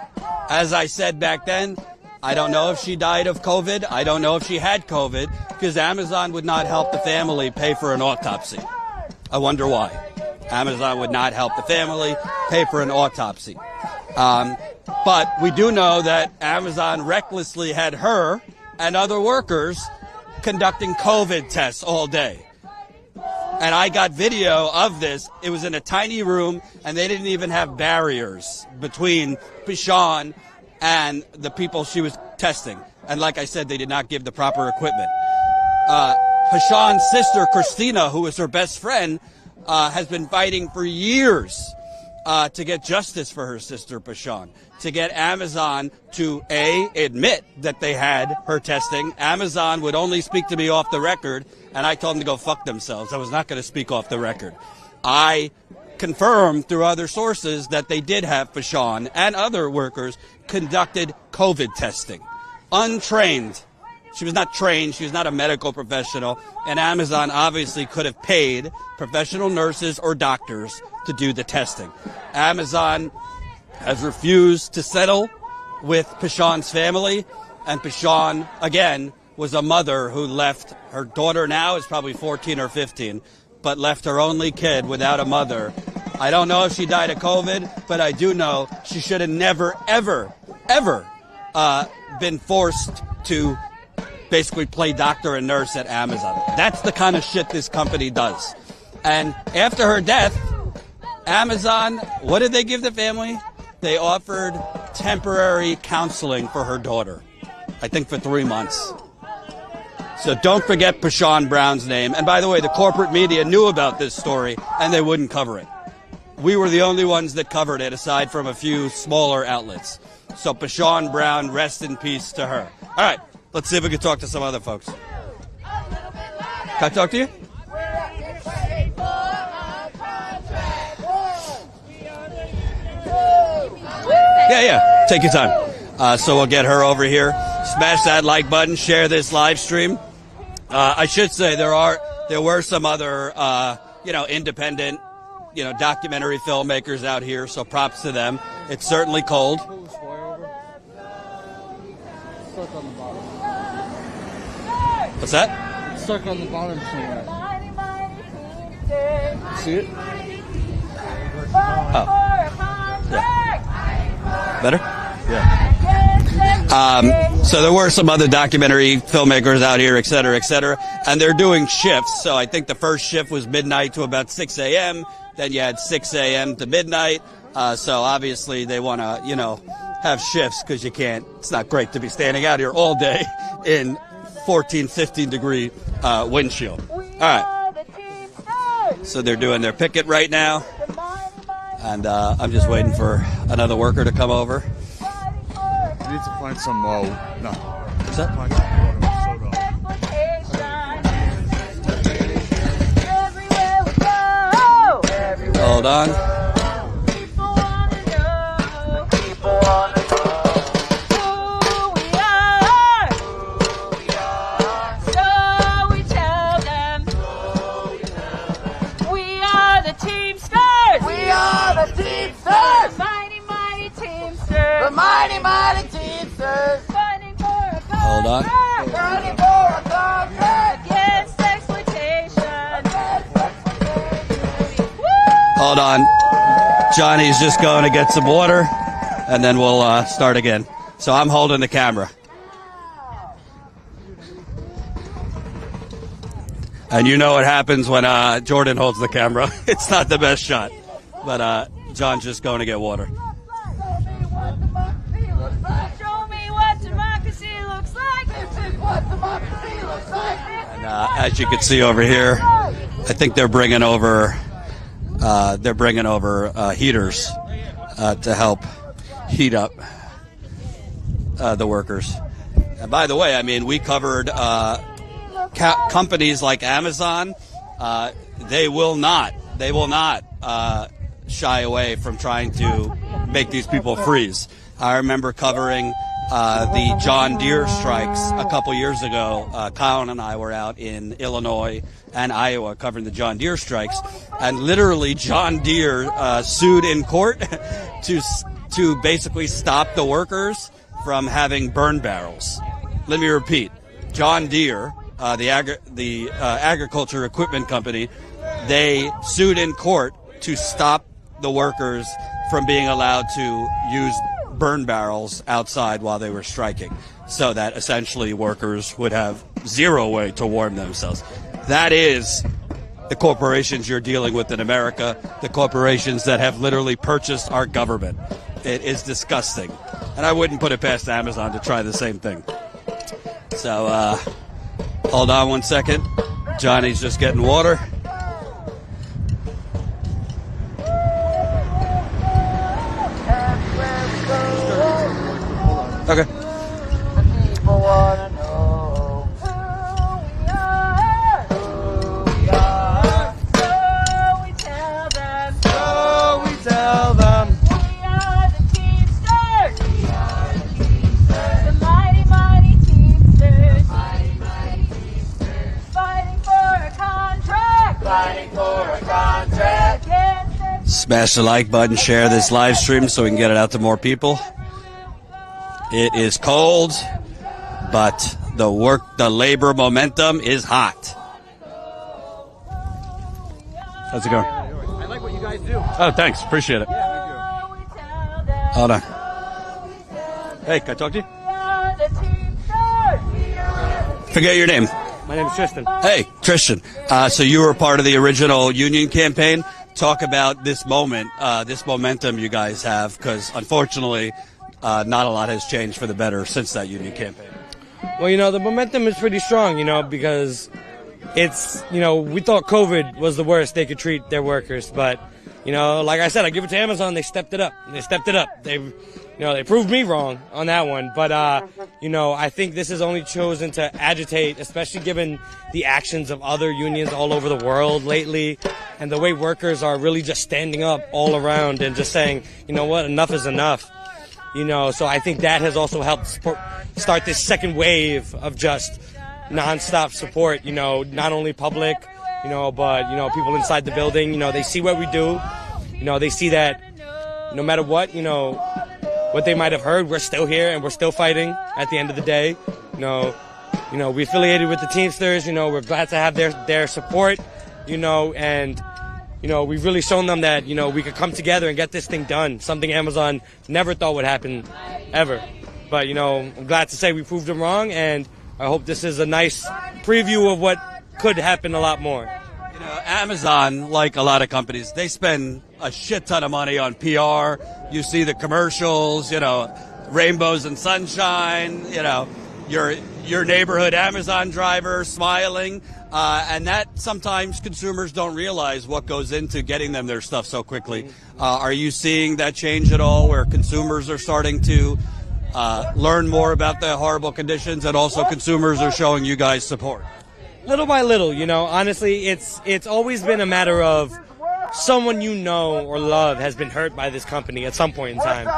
As I said back then, I don't know if she died of COVID. I don't know if she had COVID, because Amazon would not help the family pay for an autopsy. I wonder why. Amazon would not help the family pay for an autopsy. But we do know that Amazon recklessly had her and other workers conducting COVID tests all day. And I got video of this. It was in a tiny room, and they didn't even have barriers between Pashawn and the people she was testing. And like I said, they did not give the proper equipment. Pashawn's sister, Christina, who was her best friend, has been fighting for years to get justice for her sister, Pashawn, to get Amazon to, admit that they had her testing. Amazon would only speak to me off the record, and I told them to go fuck themselves. I was not going to speak off the record. I confirmed through other sources that they did have Pashawn and other workers conducted COVID testing. Untrained. She was not trained. She was not a medical professional. And Amazon obviously could have paid professional nurses or doctors to do the testing. Amazon has refused to settle with Pashawn's family. And Pashawn, again, was a mother who left her daughter, now is probably 14 or 15, but left her only kid without a mother. I don't know if she died of COVID, but I do know she should have never, ever, ever been forced to basically play doctor and nurse at Amazon. That's the kind of shit this company does. And after her death, Amazon, what did they give the family? They offered temporary counseling for her daughter, I think for 3 months. So don't forget Pashawn Brown's name. And by the way, the corporate media knew about this story, and they wouldn't cover it. We were the only ones that covered it, aside from a few smaller outlets. So Pashawn Brown, rest in peace to her. All right, let's see if we can talk to some other folks. Can I talk to you? Yeah. Take your time. So we'll get her over here. Smash that like button. Share this live stream. I should say there were some other independent documentary filmmakers out here. So props to them. It's certainly cold. What's that? It's stuck on the bottom somewhere. See it? Oh. Yeah. Better? Yeah. So there were some other documentary filmmakers out here, et cetera, and they're doing shifts. So I think the first shift was midnight to about 6 a.m. Then you had 6 a.m. to midnight. So obviously they want to, have shifts because you can't. It's not great to be standing out here all day in 14, 15 degree windshield. All right. So they're doing their picket right now. And I'm just waiting for another worker to come over. need to find some, no. What's that? Find some water, soda. Hold on. The mighty, mighty teamsters. Fighting for a contract. Hold on. Fighting for a contract. Against exploitation. Hold on. Johnny's just going to get some water, and then we'll start again. So I'm holding the camera. And you know what happens when Jordan holds the camera. It's not the best shot. But John's just going to get water. And as you can see over here, I think they're bringing over heaters to help heat up the workers. And by the way, I mean, we covered companies like Amazon. They will not shy away from trying to make these people freeze. I remember covering the John Deere strikes a couple years ago. Colin and I were out in Illinois and Iowa covering the John Deere strikes, and literally John Deere sued in court to basically stop the workers from having burn barrels. Let me repeat: John Deere, the agriculture equipment company, they sued in court to stop the workers from being allowed to use burn barrels outside while they were striking, so that essentially workers would have zero way to warm themselves. That is the corporations you're dealing with in America, the corporations that have literally purchased our government. It is disgusting. And I wouldn't put it past Amazon to try the same thing. So, hold on one second. Johnny's just getting water. Okay. People wanna know who we are, so we tell them, we are the teamsters, the mighty, mighty teamsters, fighting for a contract, Smash the like button, share this live stream so we can get it out to more people. It is cold, but the labor momentum is hot. How's it going? I like what you guys do. Oh, thanks. Appreciate it. Hold on. Hey, can I talk to you? Forget your name. My name is Tristan. Hey, Tristan. So you were part of the original union campaign. Talk about this moment, this momentum you guys have, because unfortunately, not a lot has changed for the better since that union campaign. Well, the momentum is pretty strong, because it's, we thought COVID was the worst they could treat their workers. But, like I said, I give it to Amazon. They stepped it up. They proved me wrong on that one. But, I think this is only chosen to agitate, especially given the actions of other unions all over the world lately, and the way workers are really just standing up all around and just saying, you know what, enough is enough. So I think that has also helped start this second wave of just nonstop support, not only public, but, people inside the building, they see what we do, they see that no matter what they might have heard, we're still here and we're still fighting at the end of the day. We affiliated with the Teamsters, we're glad to have their support, and we've really shown them that, we could come together and get this thing done, something Amazon never thought would happen, ever. But, I'm glad to say we proved them wrong, and I hope this is a nice preview of what could happen a lot more. Amazon, like a lot of companies, they spend a shit ton of money on PR. You see the commercials, rainbows and sunshine, your neighborhood Amazon driver smiling. And that sometimes consumers don't realize what goes into getting them their stuff so quickly. Are you seeing that change at all, where consumers are starting to learn more about the horrible conditions, and also consumers are showing you guys support? Little by little, honestly, it's always been a matter of someone you know or love has been hurt by this company at some point in time.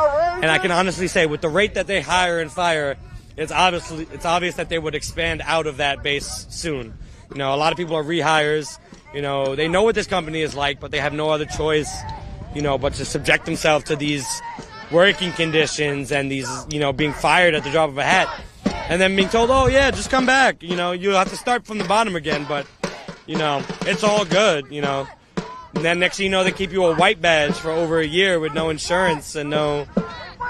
And I can honestly say, with the rate that they hire and fire, it's obvious that they would expand out of that base soon. A lot of people are rehires. They know what this company is like, but they have no other choice, but to subject themselves to these working conditions and these, being fired at the drop of a hat. And then being told, oh, yeah, just come back. You'll have to start from the bottom again, but, it's all good, And then next thing you know, they keep you a white badge for over a year with no insurance and no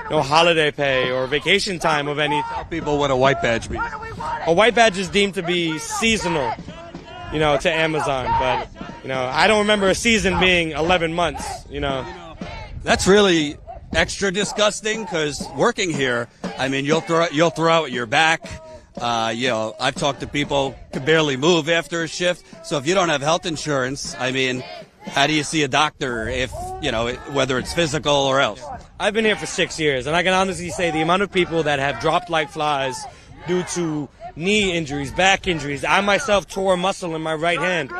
holiday pay or vacation time of any. Tell people what a white badge means. A white badge is deemed to be seasonal, to Amazon. But, I don't remember a season being 11 months, That's really extra disgusting, because working here, I mean, you'll throw out your back. I've talked to people who can barely move after a shift. So if you don't have health insurance, I mean, how do you see a doctor if, whether it's physical or else? I've been here for 6 years, and I can honestly say the amount of people that have dropped like flies due to knee injuries, back injuries. I myself tore a muscle in my right hand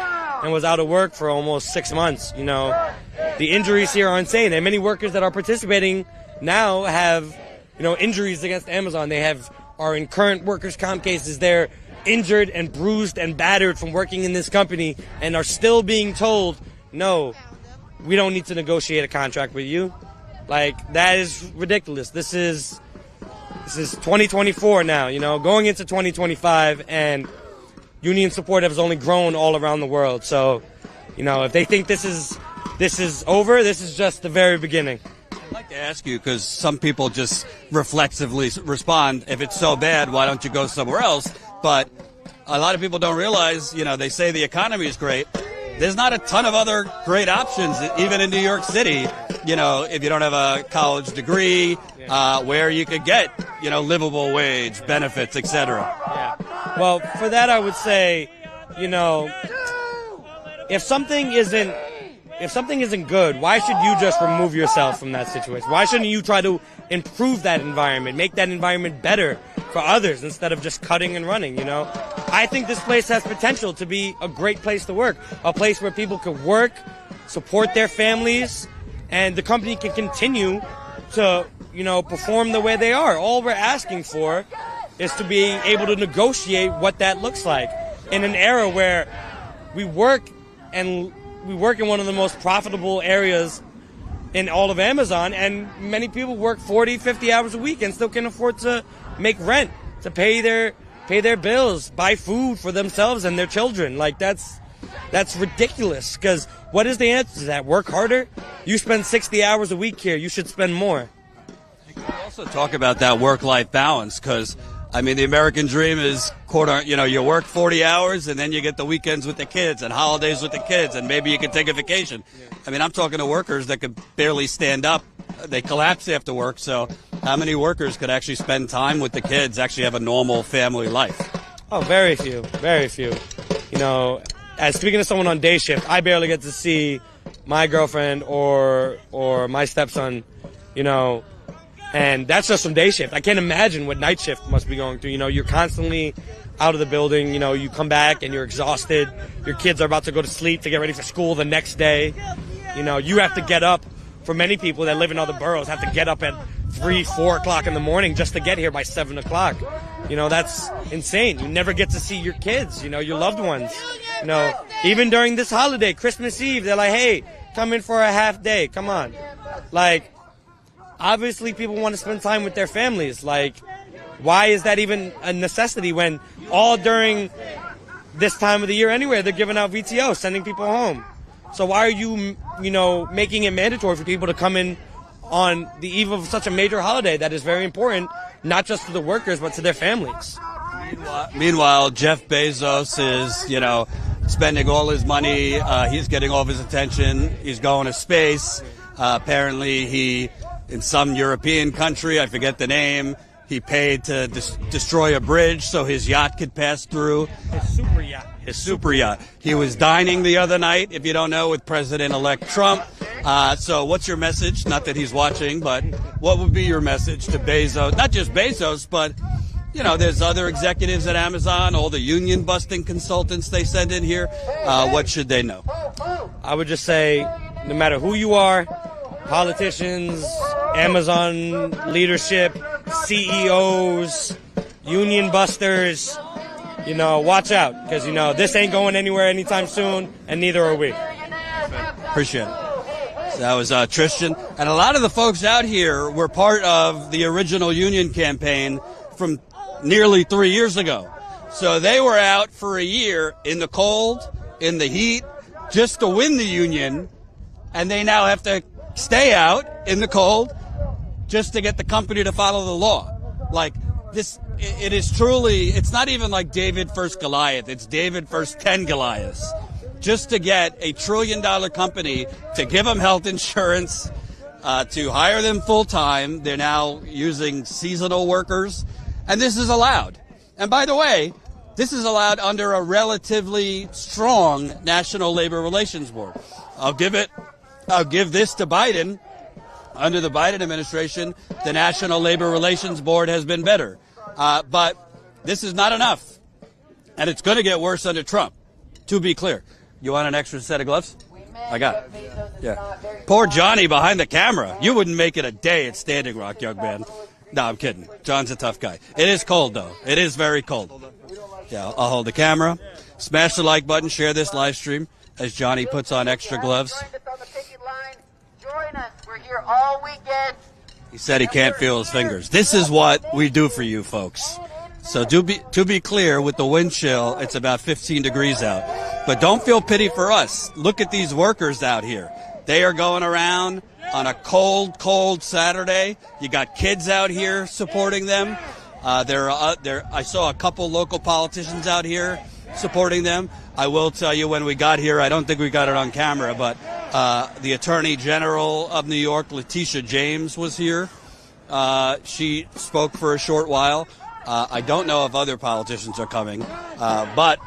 and was out of work for almost 6 months. The injuries here are insane, and many workers that are participating now have, injuries against Amazon. They are in current workers' comp cases. They're injured and bruised and battered from working in this company and are still being told, no, we don't need to negotiate a contract with you. Like, that is ridiculous. This is 2024 now, going into 2025, and union support has only grown all around the world. So, if they think this is over, this is just the very beginning. I'd like to ask you, because some people just reflexively respond, if it's so bad, why don't you go somewhere else? But a lot of people don't realize, they say the economy is great. There's not a ton of other great options, even in New York City, if you don't have a college degree, where you could get, livable wage, benefits, etc. Yeah. Well, for that, I would say, if something isn't good, why should you just remove yourself from that situation? Why shouldn't you try to improve that environment, make that environment better for others instead of just cutting and running, I think this place has potential to be a great place to work, a place where people can work, support their families, and the company can continue to, perform the way they are. All we're asking for is to be able to negotiate what that looks like in an era where we work in one of the most profitable areas in all of Amazon, and many people work 40, 50 hours a week and still can afford to make rent, to pay their bills, buy food for themselves and their children. Like, that's ridiculous, because what is the answer to that? Work harder? You spend 60 hours a week here. You should spend more. You can also talk about that work-life balance, because I mean, the American dream is you work 40 hours and then you get the weekends with the kids and holidays with the kids, and maybe you can take a vacation. Yeah. I mean, I'm talking to workers that could barely stand up. They collapse after work. So how many workers could actually spend time with the kids, actually have a normal family life? Oh, very few, very few. As speaking to someone on day shift, I barely get to see my girlfriend or my stepson, and that's just from day shift. I can't imagine what night shift must be going through. You're constantly out of the building. You come back and you're exhausted. Your kids are about to go to sleep to get ready for school the next day. You have to get up. For many people that live in other boroughs, have to get up at 3, 4 o'clock in the morning just to get here by 7 o'clock. That's insane. You never get to see your kids, your loved ones. Even during this holiday, Christmas Eve, they're like, hey, come in for a half day. Come on. Like, obviously people want to spend time with their families. Like, why is that even a necessity when all during this time of the year anyway, they're giving out VTO, sending people home? So why are you, making it mandatory for people to come in on the eve of such a major holiday that is very important, not just to the workers, but to their families? Meanwhile, Jeff Bezos is, spending all his money. He's getting all of his attention. He's going to space. Apparently he, in some European country, I forget the name, he paid to destroy a bridge so his yacht could pass through. His super yacht. He was dining the other night, if you don't know, with President-elect Trump. So what's your message? Not that he's watching, but what would be your message to Bezos? Not just Bezos, but, you know, there's other executives at Amazon, all the union busting consultants they send in here. What should they know? I would just say, no matter who you are, politicians, Amazon leadership, CEOs, union busters, you know, watch out, because, you know, this ain't going anywhere anytime soon, and neither are we. Appreciate it. So that was Tristan. And a lot of the folks out here were part of the original union campaign from nearly 3 years ago. So they were out for a year in the cold, in the heat, just to win the union, and they now have to stay out in the cold just to get the company to follow the law. Like, this, it is truly, it's not even like David versus Goliath, it's David versus 10 Goliaths. Just to get $1 trillion company to give them health insurance, to hire them full time. They're now using seasonal workers, and this is allowed. And by the way, this is allowed under a relatively strong National Labor Relations Board. I'll give this to Biden. Under the Biden administration, the National Labor Relations Board has been better. But this is not enough. And it's going to get worse under Trump, to be clear. You want an extra set of gloves? I got it. Yeah. Poor Johnny behind the camera. You wouldn't make it a day at Standing Rock, young man. No, I'm kidding. John's a tough guy. It is cold, though. It is very cold. Yeah, I'll hold the camera. Smash the like button. Share this live stream as Johnny puts on extra gloves. Join us. We're here all weekend. He said he can't feel his fingers. This is what we do for you folks. So to be clear, with the wind chill, it's about 15 degrees out. But don't feel pity for us. Look at these workers out here. They are going around on a cold, cold Saturday. You got kids out here supporting them. I saw a couple local politicians out here supporting them. I will tell you, when we got here, I don't think we got it on camera, but the Attorney General of New York, Letitia James, was here. She spoke for a short while. I don't know if other politicians are coming, but,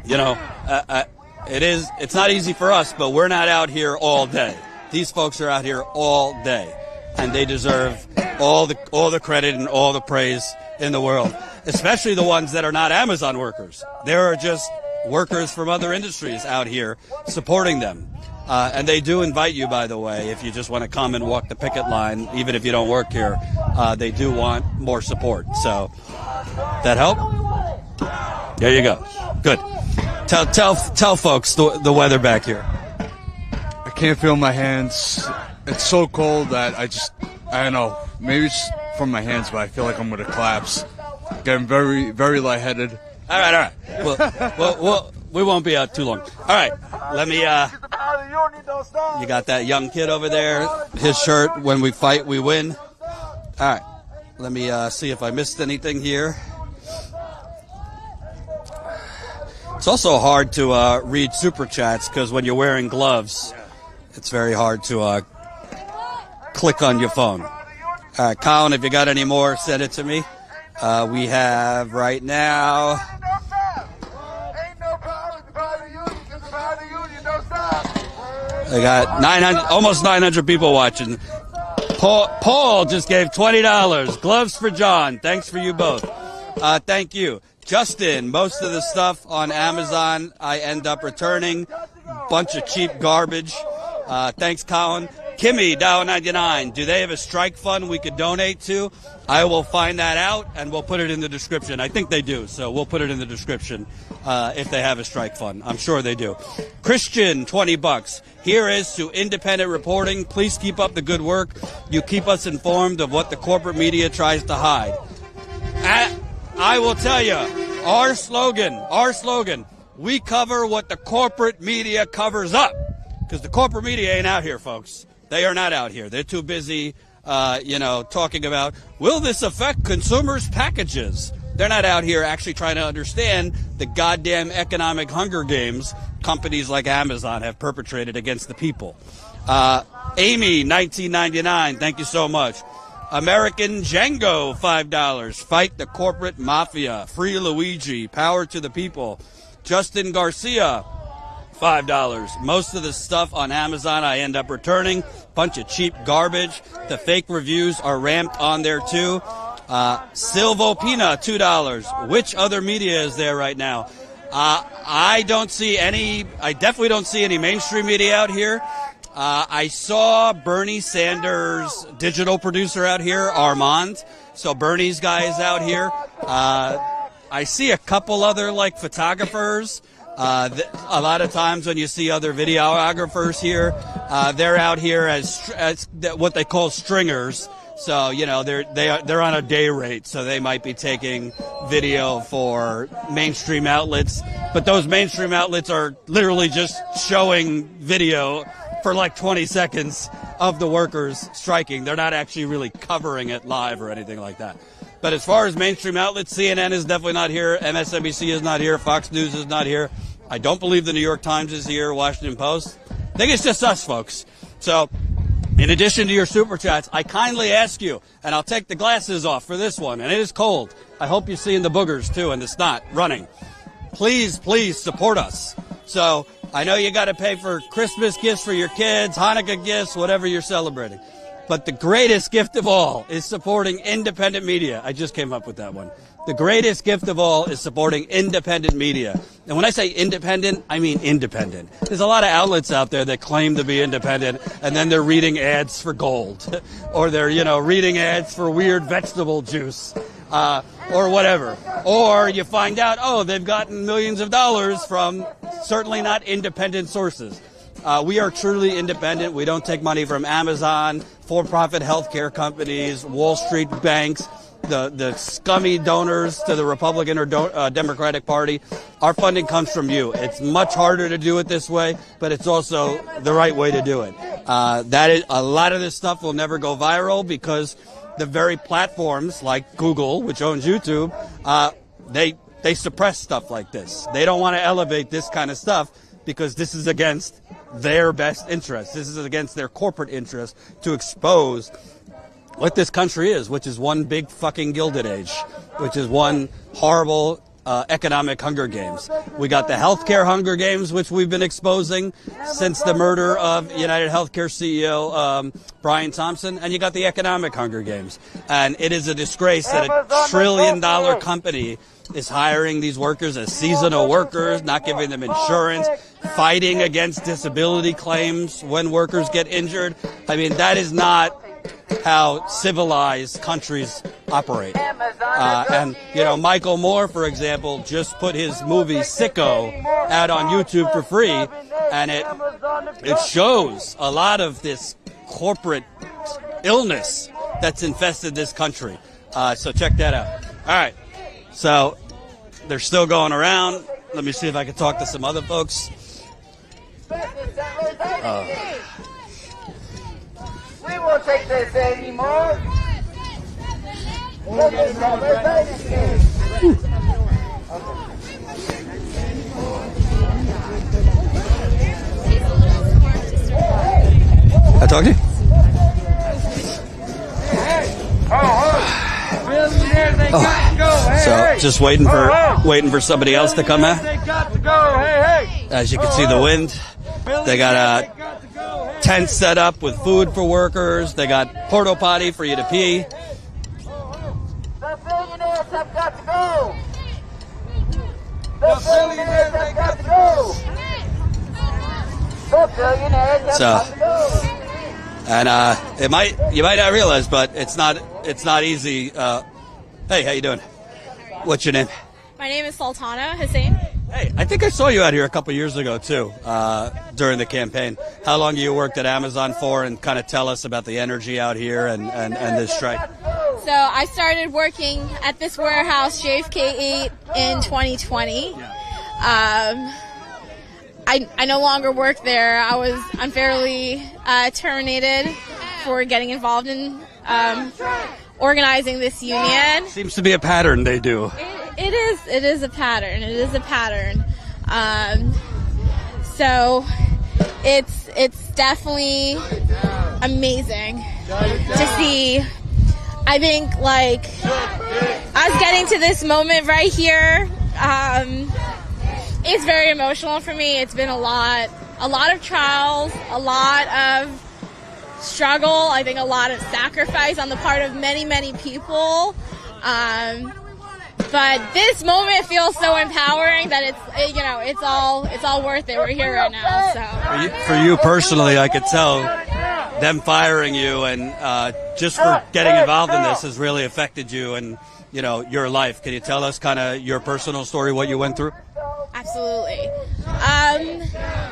you know, it's not easy for us, but we're not out here all day. These folks are out here all day, and they deserve all the credit and all the praise in the world, especially the ones that are not Amazon workers. There are just workers from other industries out here supporting them. And they do invite you, by the way, if you just want to come and walk the picket line, even if you don't work here. They do want more support. So, that help? There you go. Good. Tell folks the weather back here. I can't feel my hands. It's so cold that I don't know. Maybe it's from my hands, but I feel like I'm going to collapse. Getting very, very lightheaded. All right. Well, we won't be out too long. All right. Let me, you got that young kid over there. His shirt, when we fight, we win. All right. Let me see if I missed anything here. It's also hard to read super chats because when you're wearing gloves, it's very hard to click on your phone. All right, Colin, if you got any more, send it to me. We have right now. I got almost 900 people watching. Paul just gave $20. Gloves for John. Thanks for you both. Thank you. Justin, most of the stuff on Amazon I end up returning. Bunch of cheap garbage. Thanks, Colin. Kimmy, $1.99. Do they have a strike fund we could donate to? I will find that out, and we'll put it in the description. I think they do, so we'll put it in the description if they have a strike fund. I'm sure they do. Christian, $20. Here is to independent reporting. Please keep up the good work. You keep us informed of what the corporate media tries to hide. I will tell you, our slogan, we cover what the corporate media covers up. Because the corporate media ain't out here, folks. They are not out here. They're too busy, talking about, will this affect consumers' packages? They're not out here actually trying to understand the goddamn economic Hunger Games companies like Amazon have perpetrated against the people. Amy, $19.99. Thank you so much. American Django, $5. Fight the corporate mafia. Free Luigi. Power to the people. Justin Garcia, $5. Most of the stuff on Amazon I end up returning. Bunch of cheap garbage. The fake reviews are ramped on there too. Silvopina, $2. Which other media is there right now? I definitely don't see any mainstream media out here. I saw Bernie Sanders' digital producer out here, Armand. So Bernie's guy is out here. I see a couple other photographers. A lot of times when you see other videographers here, they're out here as what they call stringers. So they're on a day rate, so they might be taking video for mainstream outlets. But those mainstream outlets are literally just showing video for 20 seconds of the workers striking. They're not actually really covering it live or anything like that. But as far as mainstream outlets, CNN is definitely not here. MSNBC is not here. Fox News is not here. I don't believe the New York Times is here. Washington Post. I think it's just us, folks. So in addition to your super chats, I kindly ask you, and I'll take the glasses off for this one, and it is cold. I hope you're seeing the boogers too and the snot running. Please, please support us. So I know you got to pay for Christmas gifts for your kids, Hanukkah gifts, whatever you're celebrating. But the greatest gift of all is supporting independent media. I just came up with that one. The greatest gift of all is supporting independent media. And when I say independent, I mean independent. There's a lot of outlets out there that claim to be independent, and then they're reading ads for gold. Or they're, reading ads for weird vegetable juice. Or whatever. Or you find out, they've gotten millions of dollars from certainly not independent sources. We are truly independent. We don't take money from Amazon, for-profit healthcare companies, Wall Street banks, the scummy donors to the Republican or Democratic Party. Our funding comes from you. It's much harder to do it this way, but it's also the right way to do it. A lot of this stuff will never go viral because the very platforms like Google, which owns YouTube, they suppress stuff like this. They don't want to elevate this kind of stuff because this is against their best interests. This is against their corporate interests to expose what this country is, which is one big fucking Gilded Age, which is one horrible economic Hunger Games. We got the healthcare Hunger Games, which we've been exposing since the murder of United Healthcare CEO Brian Thompson, and you got the economic Hunger Games. And it is a disgrace that a $1 trillion company is hiring these workers as seasonal workers, not giving them insurance, fighting against disability claims when workers get injured. I mean, that is not how civilized countries operate. And Michael Moore, for example, just put his movie Sicko out on YouTube for free, and it shows a lot of this corporate illness that's infested this country. So check that out. All right. So they're still going around. Let me see if I can talk to some other folks. We won't take this anymore. I talked to you? So just waiting for somebody else to come out. As you can see, the wind. They got a tent set up with food for workers. They got porta potty for you to pee. The billionaires have got to go. The billionaires have got to go. The billionaires have got to go. And you might not realize, but it's not easy. Hey, how you doing? What's your name? My name is Sultana Hussein. Hey, I think I saw you out here a couple years ago too, during the campaign. How long you worked at Amazon for, and kind of tell us about the energy out here and this strike. So I started working at this warehouse, JFK 8, in 2020. I no longer work there. I was unfairly terminated for getting involved in organizing this union. Seems to be a pattern they do. It is a pattern. It is a pattern. So it's definitely amazing to see. I think us getting to this moment right here, It's very emotional for me. It's been a lot of trials, a lot of struggle, I think a lot of sacrifice on the part of many, many people. But this moment feels so empowering that it's all worth it. We're here right now. So For you personally, I could tell them firing you and just for getting involved in this has really affected you and your life. Can you tell us kind of your personal story, what you went through? Absolutely.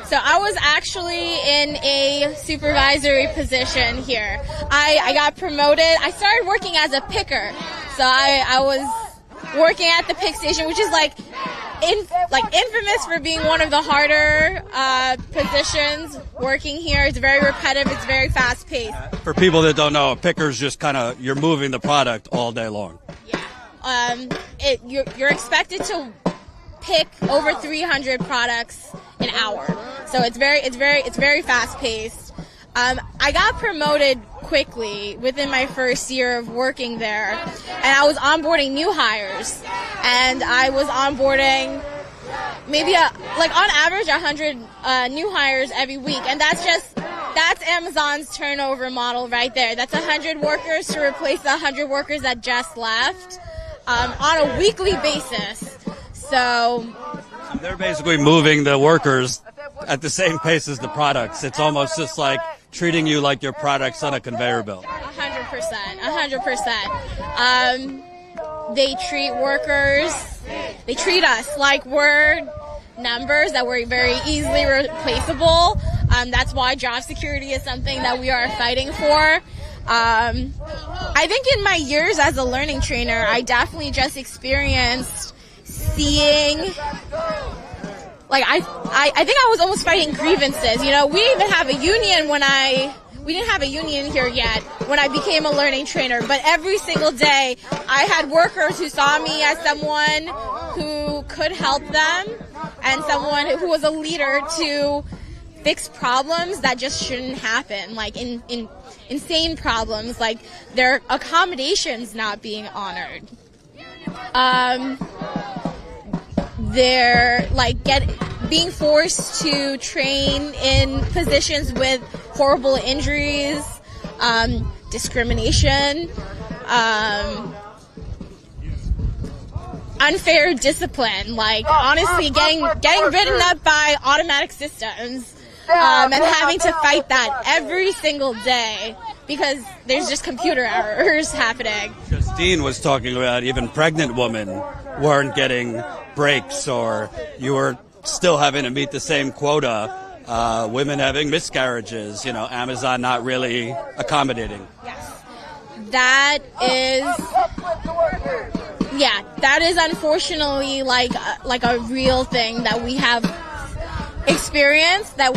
So I was actually in a supervisory position here. I got promoted. I started working as a picker. So I was working at the pick station, which is infamous for being one of the harder positions working here. It's very repetitive. It's very fast paced. For people that don't know, a picker's just kind of you're moving the product all day long. Yeah. You're expected to pick over 300 products an hour. So it's very fast paced. I got promoted quickly within my first year of working there, and I was onboarding new hires, and I was onboarding maybe on average 100 new hires every week, and that's Amazon's turnover model right there. That's 100 workers to replace the 100 workers that just left on a weekly basis. So they're basically moving the workers at the same pace as the products. It's almost just like treating you like your products on a conveyor belt. 100%. They treat workers, they treat us like we're numbers, that we're very easily replaceable. That's why job security is something that we are fighting for. I think in my years as a learning trainer, I definitely just experienced seeing, I think I was almost fighting grievances. We didn't even have a union we didn't have a union here yet when I became a learning trainer, but every single day I had workers who saw me as someone who could help them and someone who was a leader to fix problems that just shouldn't happen, like in insane problems, like their accommodations not being honored. They're being forced to train in positions with horrible injuries, discrimination, unfair discipline, honestly getting written up by automatic systems, and having to fight that every single day because there's just computer errors happening. Justine was talking about even pregnant women weren't getting breaks, or you were still having to meet the same quota. Women having miscarriages, Amazon not really accommodating. Yes. That is unfortunately a real thing that we have experienced, that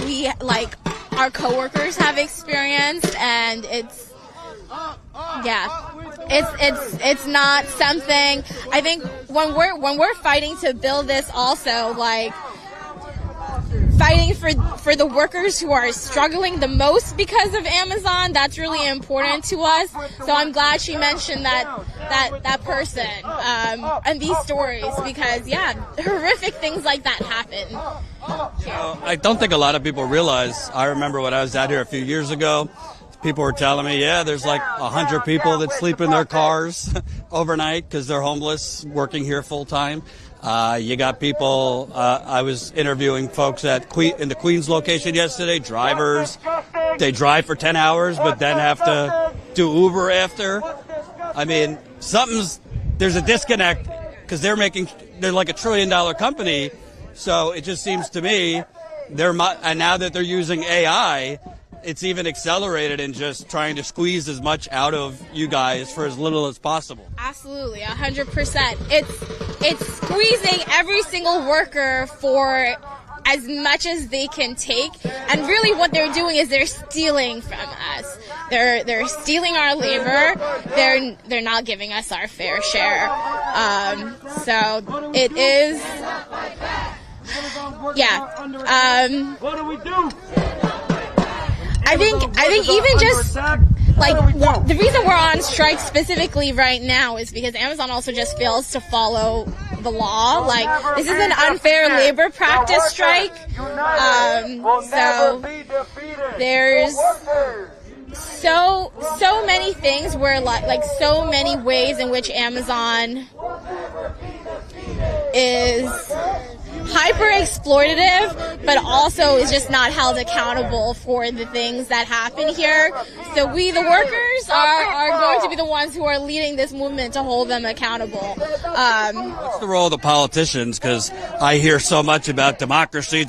our coworkers have experienced, and it's not something. I think when we're fighting to build this, also fighting for the workers who are struggling the most because of Amazon, that's really important to us. So I'm glad she mentioned that person and these stories, because horrific things like that happen. I don't think a lot of people realize. I remember when I was out here a few years ago, people were telling me, there's 100 people that sleep in their cars overnight because they're homeless, working here full time. You got people, I was interviewing folks in the Queens location yesterday, drivers. They drive for 10 hours, but then have to do Uber after. I mean, there's a disconnect because they're like $1 trillion company. So it just seems to me and now that they're using AI, it's even accelerated in just trying to squeeze as much out of you guys for as little as possible. Absolutely, 100%. It's squeezing every single worker for as much as they can take, and really what they're doing is they're stealing from us. They're stealing our labor. They're not giving us our fair share. So it is. What do we do? I think even just the reason we're on strike specifically right now is because Amazon also just fails to follow the law. Like, this is an unfair labor practice strike. So there's so many things where like so many ways in which Amazon is hyper exploitative, but also is just not held accountable for the things that happen here. So we, the workers, are going to be the ones who are leading this movement to hold them accountable. What's the role of the politicians? Because I hear so much about democracy.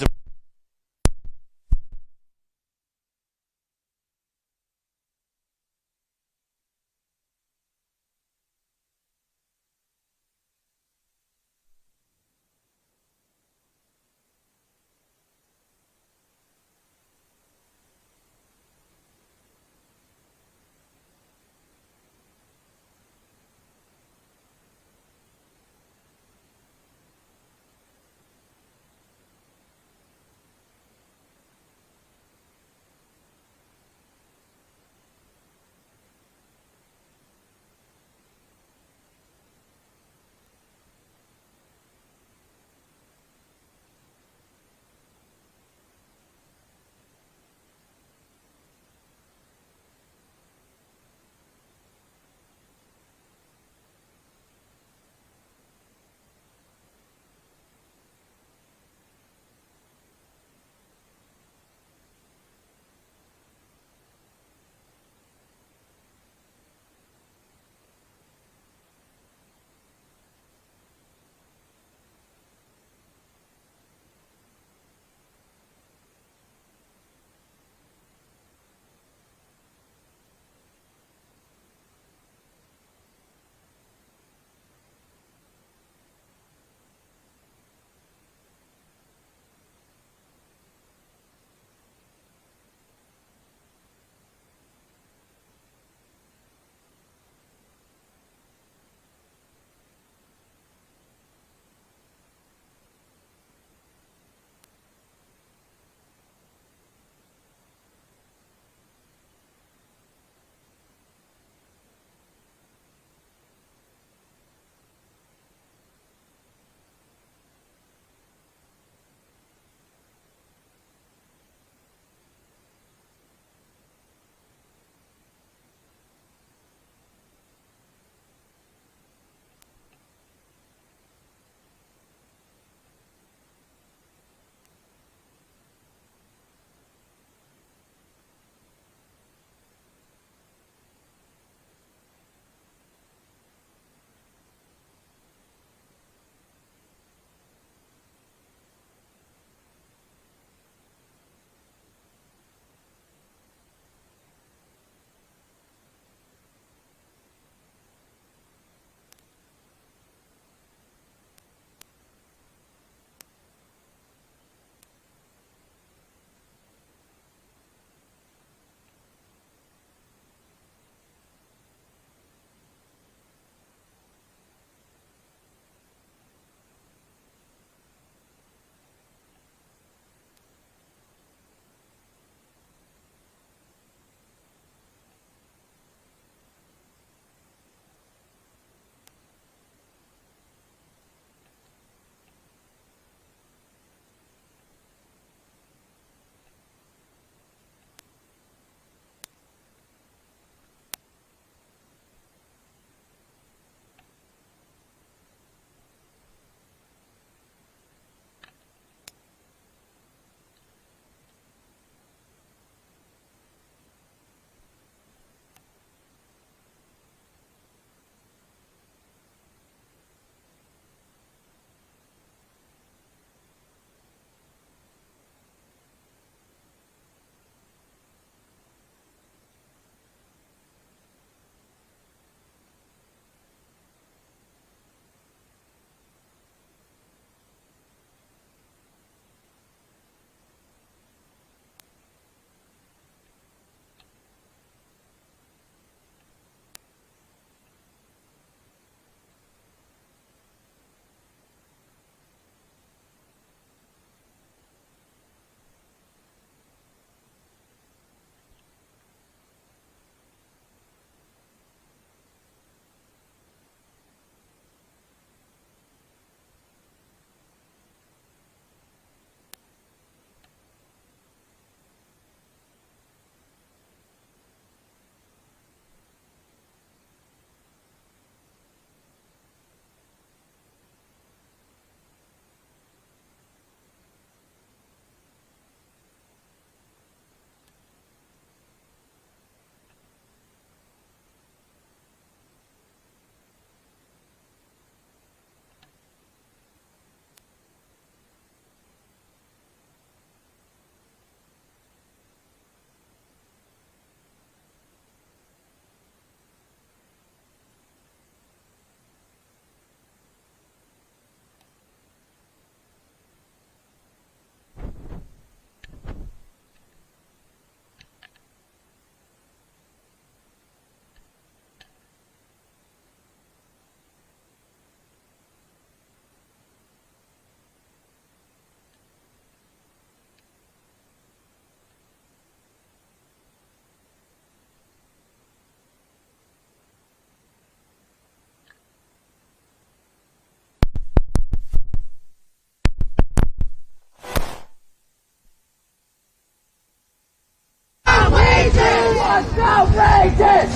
outrageous?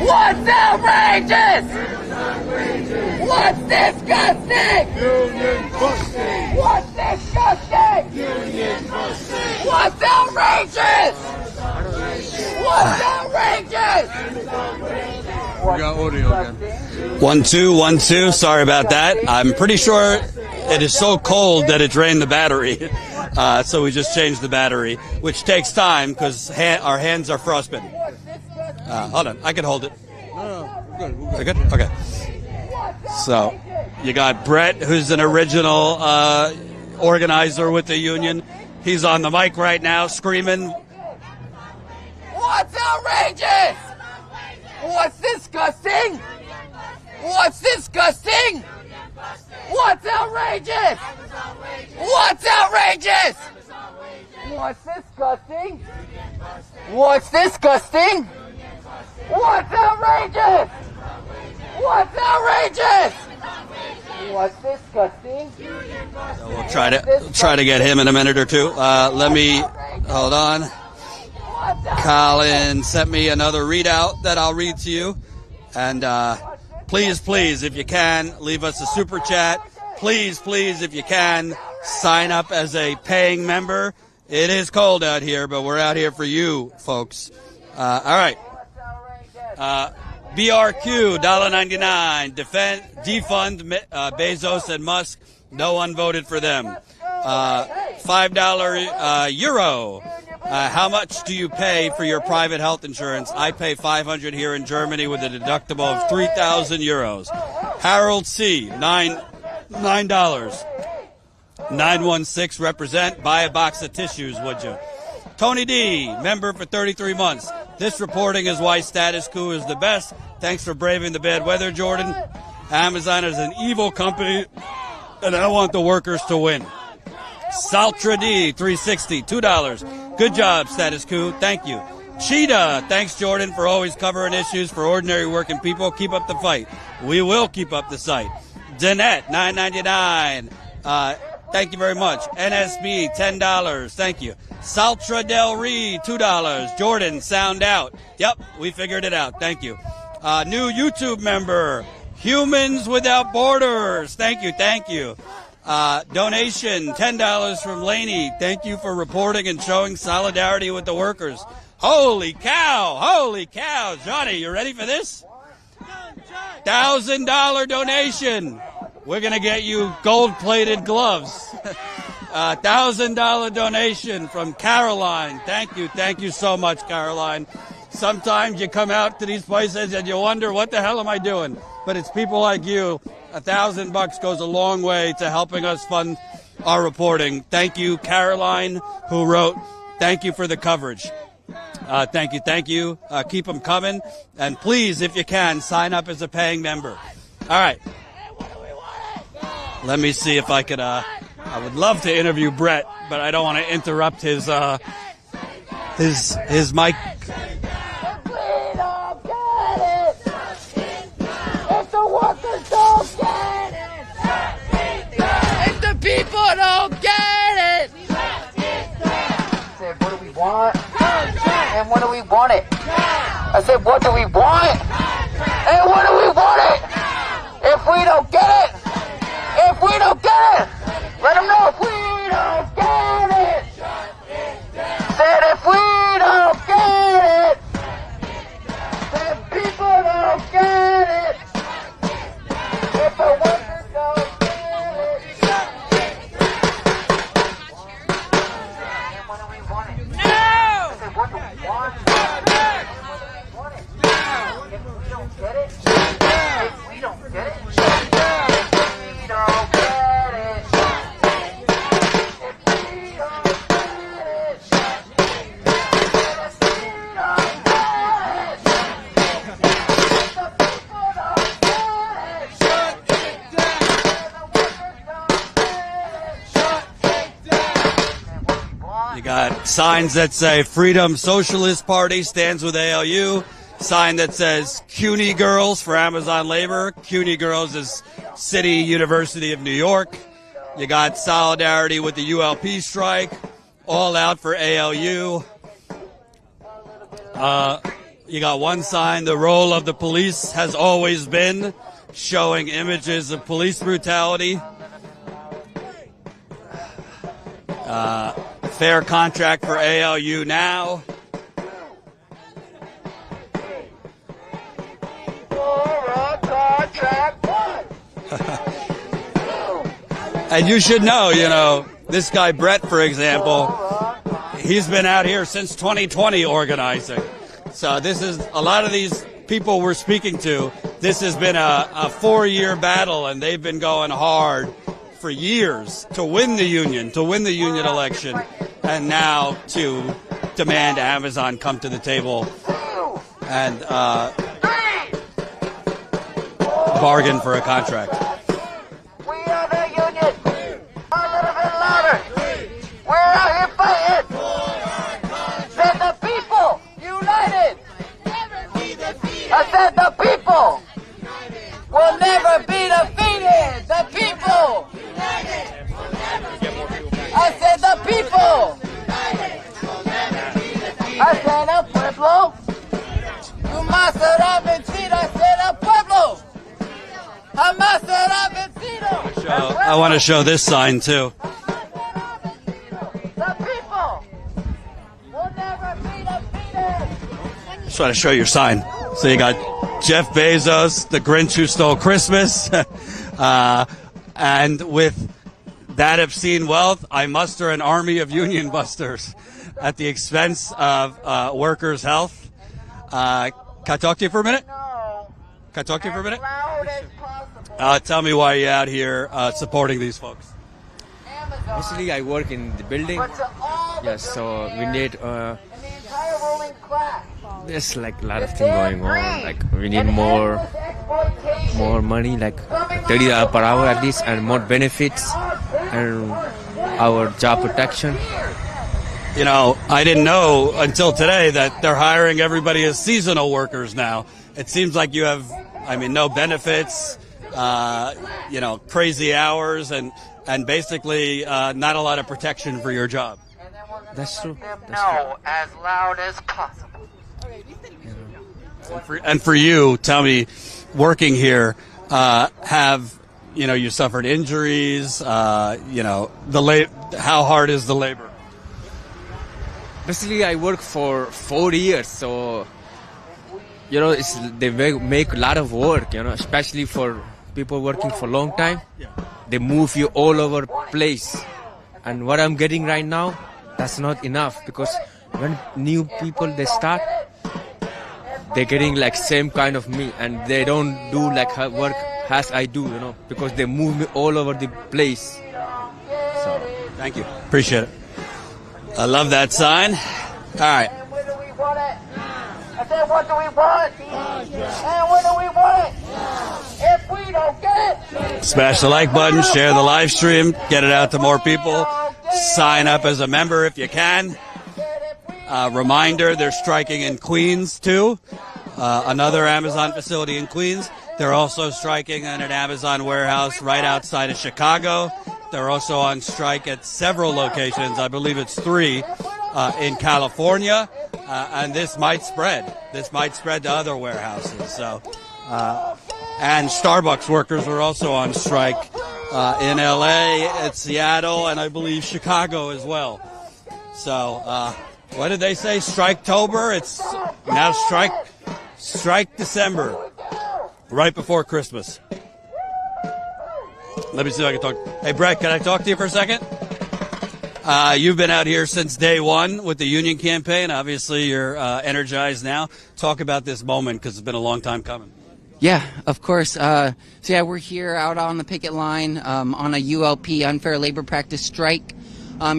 What's outrageous? What's disgusting? What's disgusting? What's outrageous? What's outrageous? We got audio again. 1 2 1 2. Sorry about that. I'm pretty sure it is so cold that it drained the battery. So we just changed the battery, which takes time because our hands are frostbitten. Hold on, I can hold it. No, we're good. We're good? Okay. So you got Brett, who's an original organizer with the union. He's on the mic right now screaming. What's outrageous? What's disgusting? What's disgusting? What's outrageous? What's outrageous? What's disgusting? What's disgusting? What's outrageous? What's outrageous? What's disgusting? So we'll try to get him in a minute or two. Let me hold on. Colin sent me another readout that I'll read to you. And please, please, if you can, leave us a super chat. Please, please, if you can, sign up as a paying member. It is cold out here, but we're out here for you, folks. All right. BRQ, $1.99. Defund Bezos and Musk. No one voted for them. $5 euro. How much do you pay for your private health insurance? I pay $500 here in Germany with a deductible of 3,000 euros. Harold C, $9. 916 represent. Buy a box of tissues, would you? Tony D, member for 33 months. This reporting is why Status Coup is the best. Thanks for braving the bad weather, Jordan. Amazon is an evil company, and I want the workers to win. Saltra D, 360, $2. Good job, Status Coup. Thank you. Cheetah, thanks, Jordan, for always covering issues for ordinary working people. Keep up the fight. We will keep up the fight. Danette, $9.99. Thank you very much. NSB, $10. Thank you. Saltra Del Rey, $2. Jordan, sound out. Yep, we figured it out. Thank you. New YouTube member, Humans Without Borders. Thank you, thank you. Donation, $10 from Laney. Thank you for reporting and showing solidarity with the workers. Holy cow, holy cow. Johnny, you ready for this? $1,000 donation. We're going to get you gold-plated gloves. $1,000 donation from Caroline. Thank you so much, Caroline. Sometimes you come out to these places and you wonder, what the hell am I doing? But it's people like you. $1,000 goes a long way to helping us fund our reporting. Thank you, Caroline, who wrote, thank you for the coverage. Thank you. Keep them coming. And please, if you can, sign up as a paying member. All right. Let me see if I could, I would love to interview Brett, but I don't want to interrupt his mic. If the workers don't get it, if the people don't get it, said, what do we want? And what do we want it? I said, what do we want? And what do we want it? If we don't get it, if we don't get it, let them know if we don't get it. Said if we don't get it, then people don't get it. If the workers don't get it. And what do we want it? No! I said, what do we want? If we don't get it, if we don't get it, if we don't get it, You got signs that say Freedom Socialist Party stands with ALU. Sign that says CUNY Girls for Amazon Labor. CUNY Girls is City University of New York. You got solidarity with the ULP strike. All out for ALU. You got one sign, the role of the police has always been, showing images of police brutality. Fair contract for ALU now. And you should know, this guy Brett, for example, he's been out here since 2020 organizing. So this is a lot of these people we're speaking to. This has been a 4-year battle, and they've been going hard for years to win the union election, and now to demand Amazon come to the table and bargain for a contract. We are the union. A little bit louder. We're out here fighting. Said the people united. I said the people will never be defeated. The people. I said the people. I said el pueblo. Jamás será vencido. I said el pueblo. Jamás será vencido. I want to show this sign too. The people will never be defeated. Just want to show your sign. So you got Jeff Bezos, the Grinch who stole Christmas, and with that obscene wealth, I muster an army of union busters at the expense of workers' health. Can I talk to you for a minute? Can I talk to you for a minute? Tell me why you're out here supporting these folks. Mostly I work in the building. Yes, so we need there's like a lot of things going on. Like we need more money, like $30 per hour at least, and more benefits and our job protection. I didn't know until today that they're hiring everybody as seasonal workers now. It seems like you have, no benefits, crazy hours, and basically not a lot of protection for your job. That's true. No, as loud as possible. And for you, tell me, working here, have you suffered injuries? How hard is the labor? Basically, I work for 4 years, so they make a lot of work. Especially for people working for a long time. They move you all over place, and what I'm getting right now, that's not enough, because when new people they start, they're getting like same kind of me, and they don't do like work as I do, because they move me all over the place. So thank you, appreciate it. I love that sign. All right. And when do we want it? I said, what do we want? And when do we want it? If we don't get it. Smash the like button, share the live stream, get it out to more people. Sign up as a member if you can. Reminder, they're striking in Queens too. Another Amazon facility in Queens. They're also striking in an Amazon warehouse right outside of Chicago. They're also on strike at several locations. I believe it's 3 in California. And this might spread. This might spread to other warehouses. So, and Starbucks workers are also on strike in LA, at Seattle, and I believe Chicago as well. So, what did they say? Striketober? It's now strike December, right before Christmas. Let me see if I can talk. Hey, Brett, can I talk to you for a second? You've been out here since day one with the union campaign. Obviously, you're energized now. Talk about this moment, because it's been a long time coming. Yeah, of course. We're here out on the picket line on a ULP, unfair labor practice strike.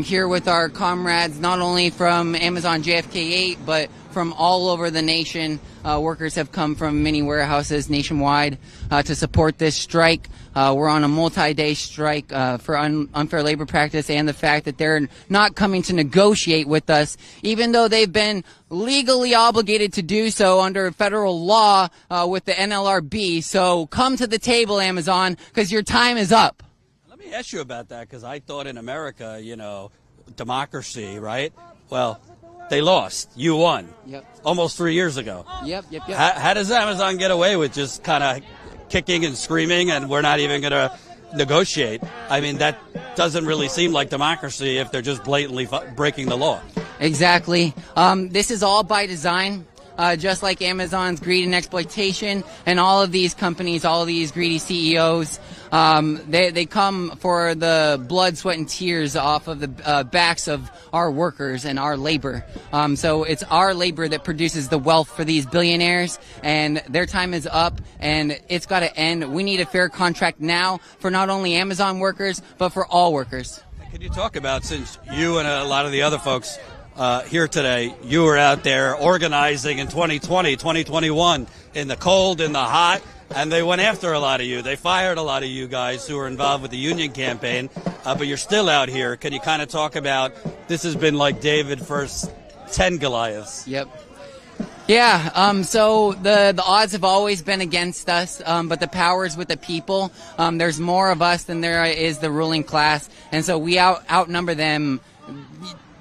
Here with our comrades, not only from Amazon JFK 8, but from all over the nation. Workers have come from many warehouses nationwide to support this strike. We're on a multi-day strike for unfair labor practice, and the fact that they're not coming to negotiate with us, even though they've been legally obligated to do so under federal law with the NLRB. So come to the table, Amazon, because your time is up. Let me ask you about that, because I thought in America, democracy, right? Well, They lost. You won. Yep. Almost 3 years ago. Yep. How does Amazon get away with just kind of kicking and screaming and we're not even going to negotiate? I mean, that doesn't really seem like democracy if they're just blatantly breaking the law. Exactly. This is all by design. Just like Amazon's greed and exploitation, and all of these companies, all of these greedy CEOs, they come for the blood, sweat, and tears off of the backs of our workers and our labor. So it's our labor that produces the wealth for these billionaires, and their time is up, and it's got to end. We need a fair contract now for not only Amazon workers, but for all workers. Could you talk about, since you and a lot of the other folks here today, you were out there organizing in 2020, 2021, in the cold, in the hot, and they went after a lot of you. They fired a lot of you guys who were involved with the union campaign, but you're still out here. Can you kind of talk about, this has been like David versus 10 Goliaths? Yep. Yeah, so the odds have always been against us, but the power is with the people. There's more of us than there is the ruling class, and so we outnumber them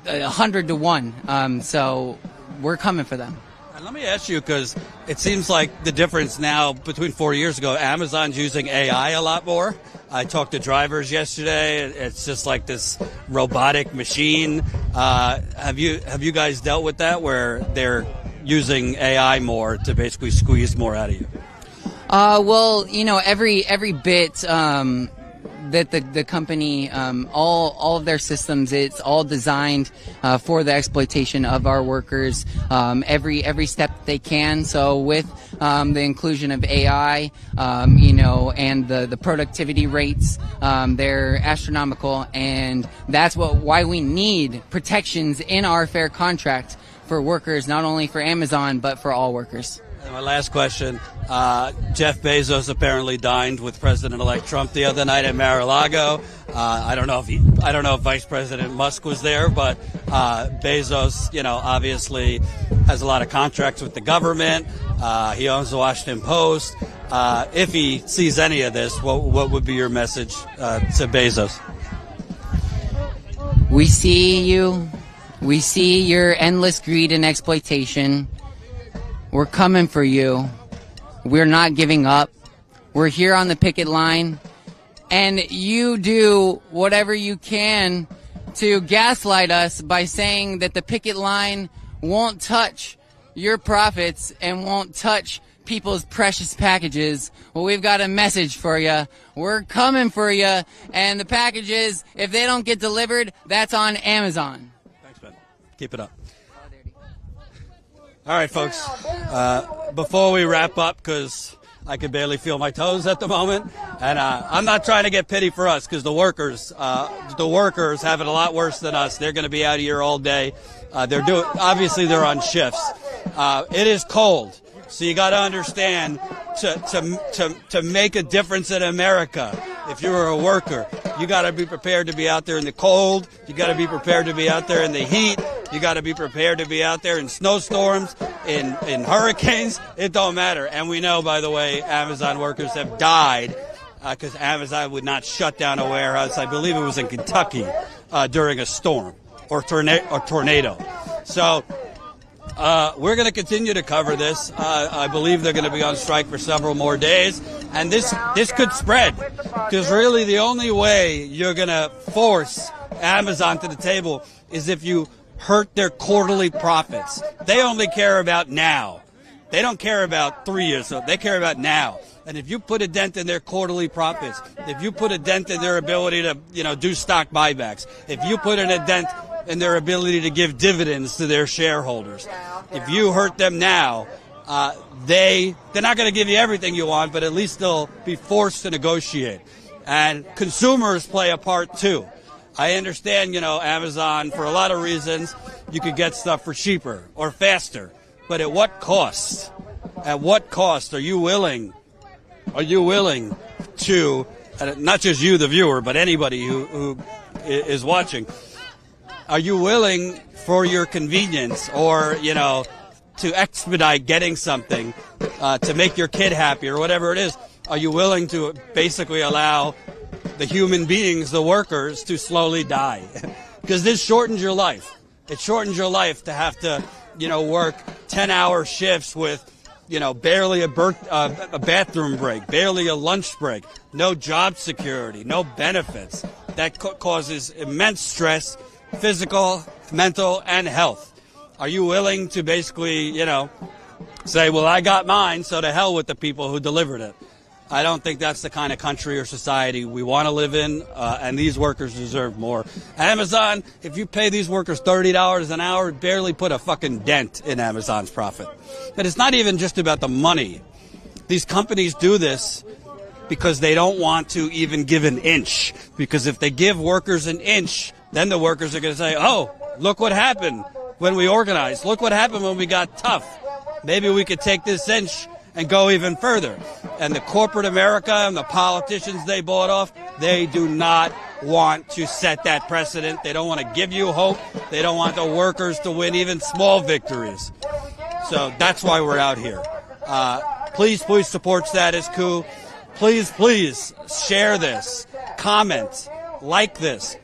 100 to 1. So we're coming for them. And let me ask you, because it seems like the difference now between 4 years ago, Amazon's using AI a lot more. I talked to drivers yesterday. It's just like this robotic machine. Have you guys dealt with that, where they're using AI more to basically squeeze more out of you? Well, you know, every bit that the company, all of their systems, it's all designed for the exploitation of our workers, every step that they can. So with the inclusion of AI, you know, and the productivity rates, they're astronomical, and that's why we need protections in our fair contract for workers, not only for Amazon but for all workers. And my last question, Jeff Bezos apparently dined with President-elect Trump the other night at Mar-a-Lago. I don't know if Vice President Musk was there, but Bezos, you know, obviously has a lot of contracts with the government. He owns the Washington Post. If he sees any of this, what would be your message to Bezos? We see you. We see your endless greed and exploitation. We're coming for you. We're not giving up. We're here on the picket line. And you do whatever you can to gaslight us by saying that the picket line won't touch your profits and won't touch people's precious packages. Well, we've got a message for you. We're coming for you. And the packages, if they don't get delivered, that's on Amazon. Thanks, Ben. Keep it up. All right, folks, before we wrap up, because I can barely feel my toes at the moment, and I'm not trying to get pity for us, because the workers have it a lot worse than us. They're going to be out here all day. Obviously they're on shifts. It is cold, so you got to understand, to make a difference in America, if you're a worker, you got to be prepared to be out there in the cold. You got to be prepared to be out there in the heat. You got to be prepared to be out there in snowstorms, in hurricanes. It don't matter. And we know, by the way, Amazon workers have died because Amazon would not shut down a warehouse. I believe it was in Kentucky during a storm or tornado. So we're going to continue to cover this. I believe they're going to be on strike for several more days. And this could spread, because really the only way you're going to force Amazon to the table is if you hurt their quarterly profits. They only care about now. They don't care about 3 years. So they care about now. And if you put a dent in their quarterly profits, if you put a dent in their ability to, you know, do stock buybacks, if you put in a dent in their ability to give dividends to their shareholders, if you hurt them now, they're not going to give you everything you want, but at least they'll be forced to negotiate. And consumers play a part too. I understand, you know, Amazon, for a lot of reasons, you could get stuff for cheaper or faster. But at what cost? At what cost are you willing to, not just you, the viewer, but anybody who is watching, are you willing for your convenience or, you know, to expedite getting something, to make your kid happy or whatever it is, are you willing to basically allow the human beings, the workers, to slowly die? Because this shortens your life. It shortens your life to have to, work 10-hour shifts with, barely a bathroom break, barely a lunch break, no job security, no benefits. That causes immense stress, physical, mental, and health. Are you willing to basically, say, well, I got mine, so to hell with the people who delivered it? I don't think that's the kind of country or society we want to live in, and these workers deserve more. Amazon, if you pay these workers $30 an hour, barely put a fucking dent in Amazon's profit. But it's not even just about the money. These companies do this because they don't want to even give an inch. Because if they give workers an inch, then the workers are going to say, oh, look what happened when we organized. Look what happened when we got tough. Maybe we could take this inch and go even further. And the corporate America and the politicians they bought off, they do not want to set that precedent. They don't want to give you hope. They don't want the workers to win even small victories. So that's why we're out here. Please support Status Coup. Please share this, comment, like this.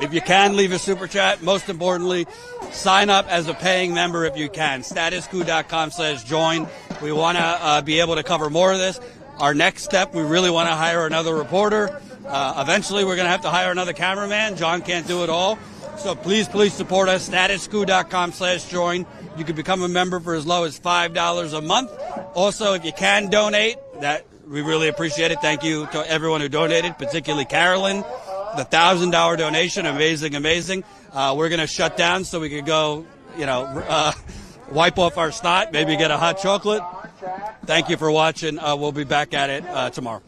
If you can, leave a super chat. Most importantly, sign up as a paying member if you can. StatusCoup.com/join. We want to be able to cover more of this. Our next step, we really want to hire another reporter. Eventually, we're going to have to hire another cameraman. John can't do it all. So please support us. StatusCoup.com/join. You can become a member for as low as $5 a month. Also, if you can donate, that we really appreciate it. Thank you to everyone who donated, particularly Carolyn. The $1,000 donation, amazing. We're going to shut down so we could go, wipe off our snot, maybe get a hot chocolate. Thank you for watching. We'll be back at it tomorrow.